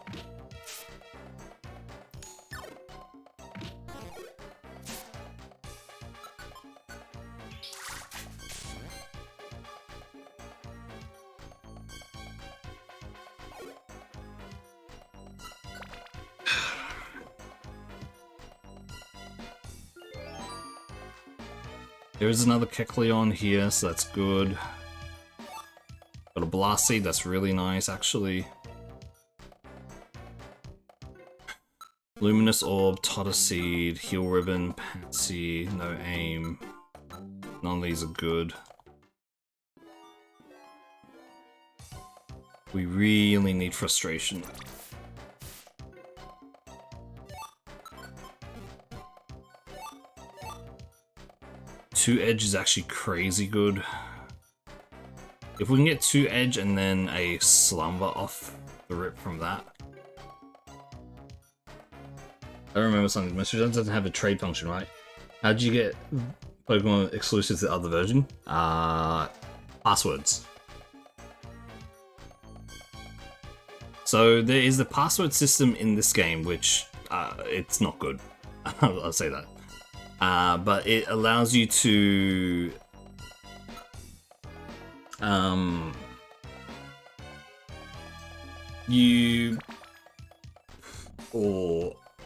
There is another Kecleon here, so that's good. Got a Blast Seed, that's really nice, actually. Luminous Orb, Totter Seed, Heal Ribbon, Pansy, no aim. None of these are good. We really need Frustration. Two Edge is actually crazy good. If we can get 2 Edge and then a Slumber off the rip from that. I remember something. Mr. Jones doesn't have a trade function, right? How'd you get Pokemon exclusive to the other version? Passwords. So there is the password system in this game, which it's not good. I'll say that. But it allows you to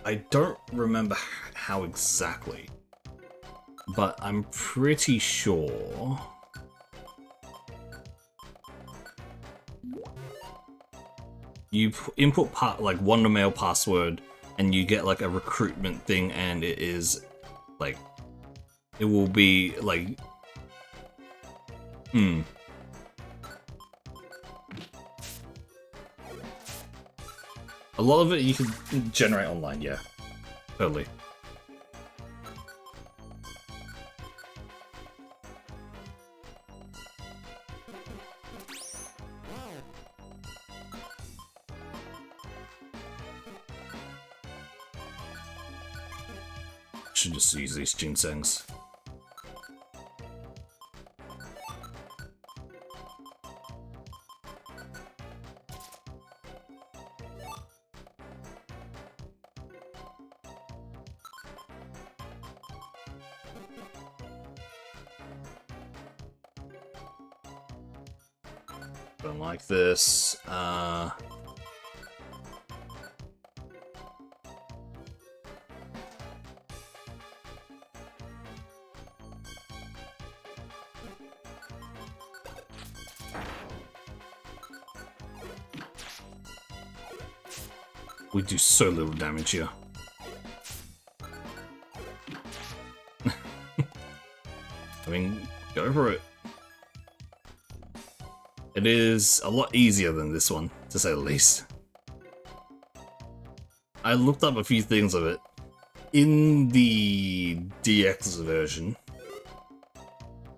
I don't remember how exactly, but I'm pretty sure you input like Wonder Mail password and you get like a recruitment thing, and it is like, it will be like, a lot of it you can generate online, yeah, totally. Should just use these ginsengs. Don't like this. We do so little damage here. I mean, go for it. It is a lot easier than this one, to say the least. I looked up a few things of it. In the DX version,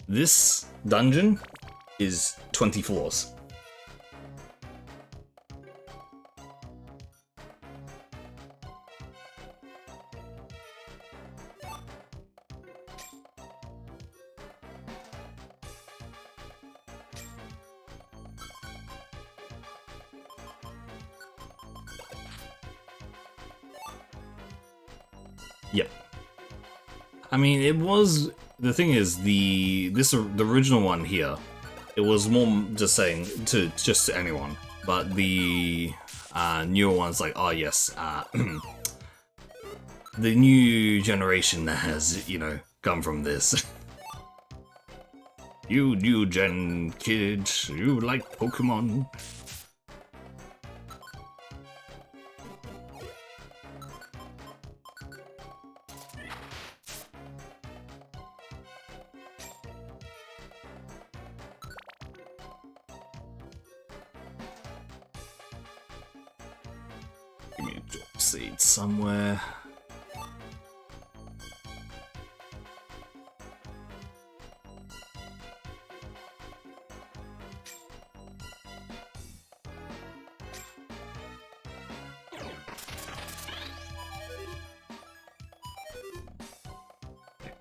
this dungeon is 20 floors. Yep. I mean, it was, the thing is, the original one here, it was more just saying to anyone, but the newer one's like, oh yes, the new generation that has, you know, come from this. You new gen kids, you like Pokemon. Give me a drop seed somewhere.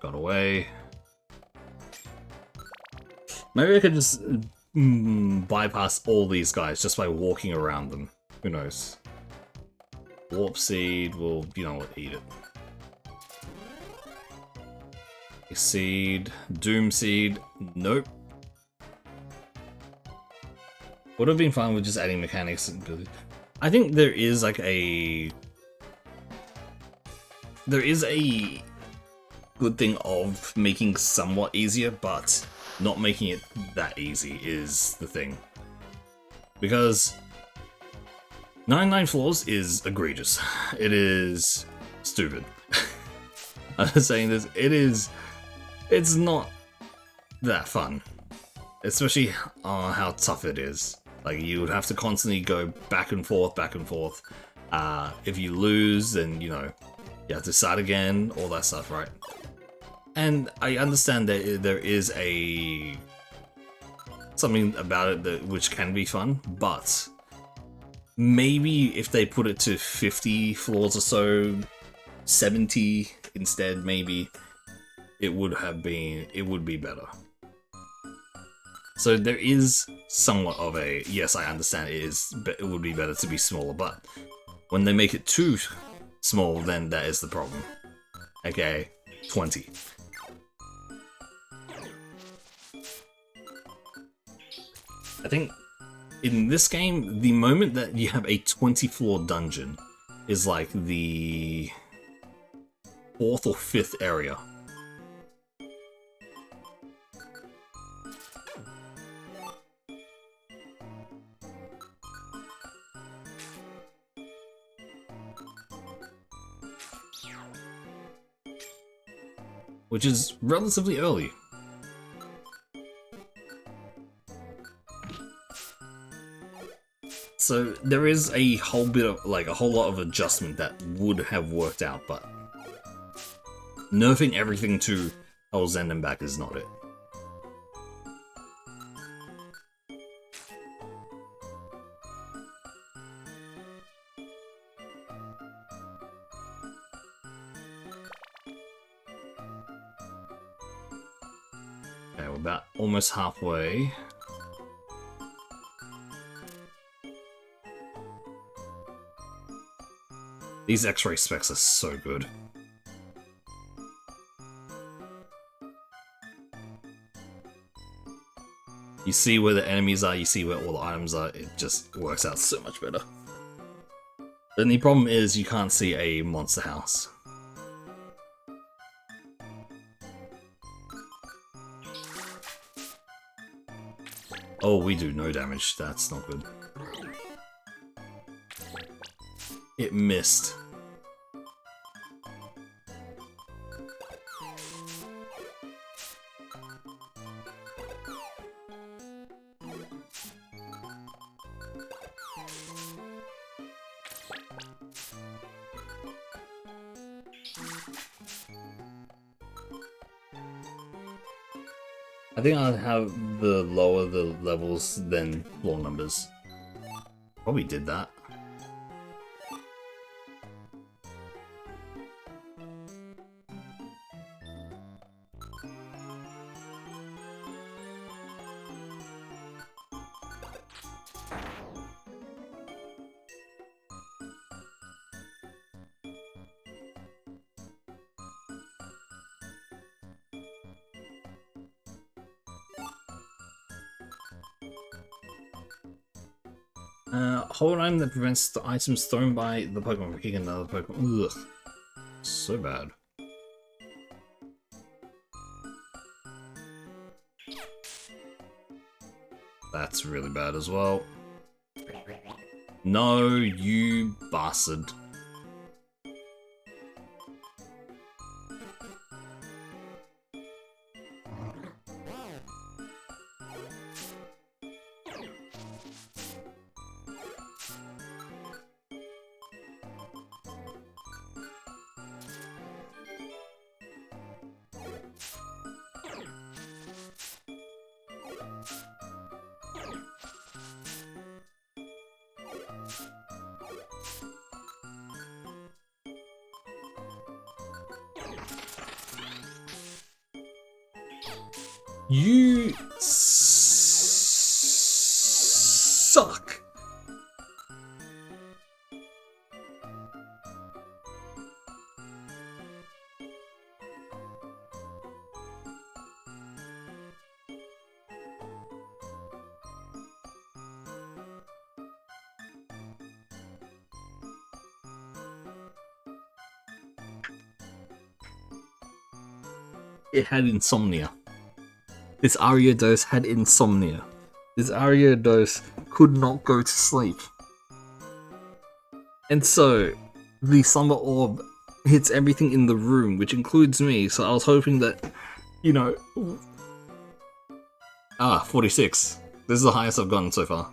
Got away. Maybe I could just bypass all these guys just by walking around them. Who knows? Warp seed will, you know what, eat it. Seed, doom seed, nope. Would have been fine with just adding mechanics. I think there is like a good thing of making somewhat easier, but not making it that easy is the thing. Because 99 floors is egregious. It is stupid. I'm saying this, it's not that fun. Especially how tough it is. Like, you would have to constantly go back and forth, back and forth. If you lose, then, you know, you have to start again, all that stuff, right? And I understand that there is something about it that which can be fun, but maybe if they put it to 50 floors or so, 70 instead, maybe it would be better. So there is somewhat of a, yes, I understand it would be better to be smaller, but when they make it too small, then that is the problem. Okay, 20. I think in this game, the moment that you have a 20 floor dungeon is like the 4th or 5th area. Which is relatively early. So there is a whole bit of, like, a whole lot of adjustment that would have worked out, but nerfing everything to Hell's End and back is not it. Okay, we're about almost halfway. These X-ray specs are so good. You see where the enemies are, you see where all the items are, it just works out so much better. The only problem is you can't see a monster house. Oh, we do no damage, that's not good. It missed. I think I'd have the lower the levels than floor numbers. Probably did that. Hold on that prevents the items thrown by the Pokemon from kicking another Pokemon. Ugh. So bad. That's really bad as well. No, you bastard. You suck. It had insomnia. This Ariados had insomnia. This Ariados could not go to sleep. And so, the Summer Orb hits everything in the room, which includes me, so I was hoping that, you know... 46. This is the highest I've gotten so far.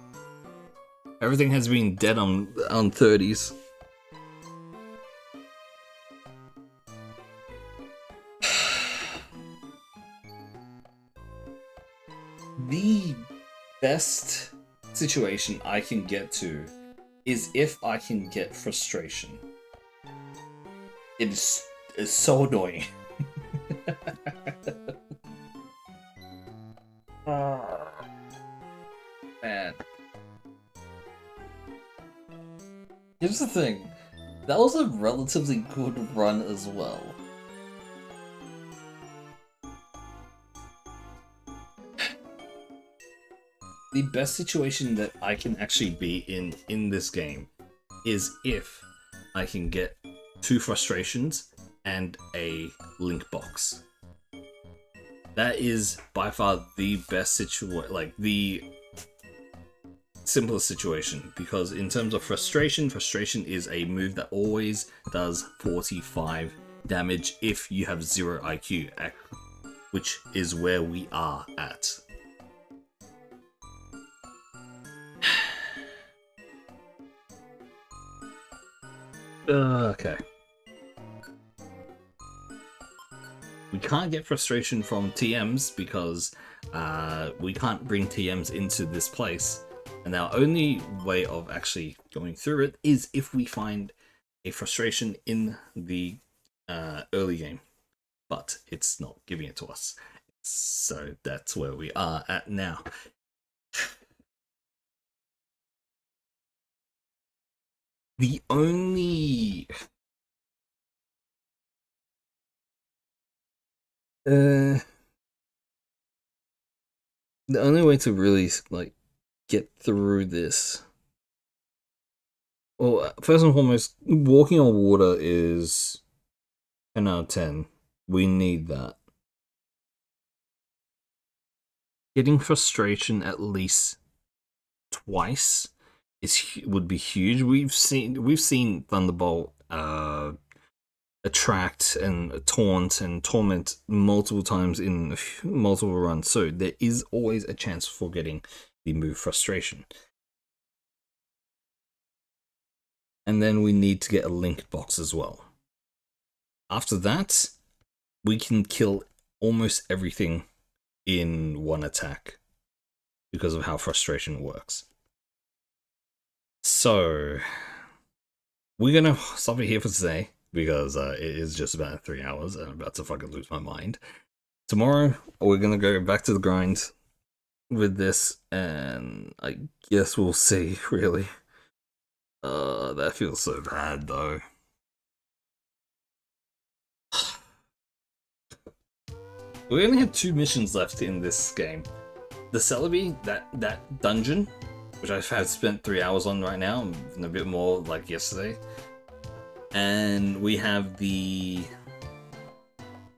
Everything has been dead on 30s. The best situation I can get to is if I can get frustration. It's so annoying. Man. Here's the thing. That was a relatively good run as well. The best situation that I can actually be in this game is if I can get 2 frustrations and a link box. That is by far the best situation, like the simplest situation, because in terms of frustration is a move that always does 45 damage if you have 0 IQ, which is where we are at. Okay. We can't get frustration from TMs because we can't bring TMs into this place. And our only way of actually going through it is if we find a frustration in the early game. But it's not giving it to us. So that's where we are at now. The only... the only way to really, like, get through this... Well, first and foremost, walking on water is 10 out of 10. We need that. Getting frustration at least twice would be huge. We've seen Thunderbolt attract and taunt and torment multiple times in multiple runs, so there is always a chance for getting the move frustration. And then we need to get a link box as well. After that, we can kill almost everything in one attack because of how frustration works. So we're gonna stop it here for today because it is just about 3 hours and I'm about to fucking lose my mind. Tomorrow we're gonna go back to the grind with this, and I guess we'll see, really. That feels so bad though. We only have 2 missions left in this game. The Celebi, that dungeon, which I've spent 3 hours on right now, and a bit more like yesterday. And we have the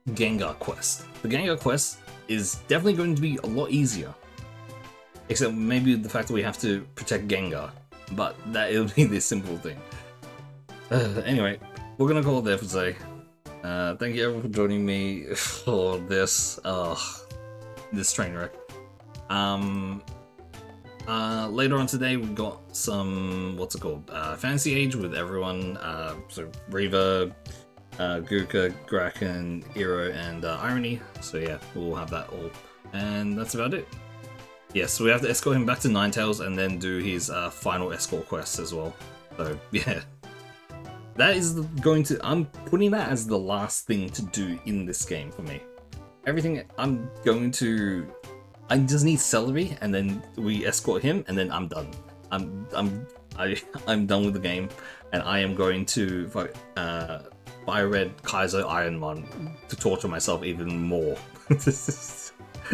Gengar quest. The Gengar quest is definitely going to be a lot easier. Except maybe the fact that we have to protect Gengar. But that it'll be this simple thing. Anyway, we're gonna call it there for today. Thank you everyone for joining me for this this train wreck. Later on today we got some Fantasy Age with everyone. So Reva, Guka, Graken, Eero, and Irony. So yeah, we'll have that all, and that's about it. Yes, so we have to escort him back to Ninetales and then do his final escort quest as well. So yeah, that is going to. I'm putting that as the last thing to do in this game for me. Everything I'm going to. I just need Celebi, and then we escort him, and then I'm done. I'm done with the game, and I am going to buy Red Kaiser Ironmon to torture myself even more.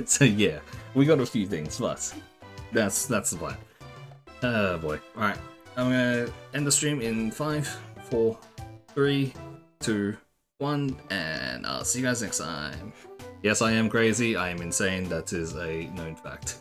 So yeah, we got a few things, but that's the plan. Oh boy. Alright, I'm gonna end the stream in 5, 4, 3, 2, 1, and I'll see you guys next time. Yes, I am crazy, I am insane, that is a known fact.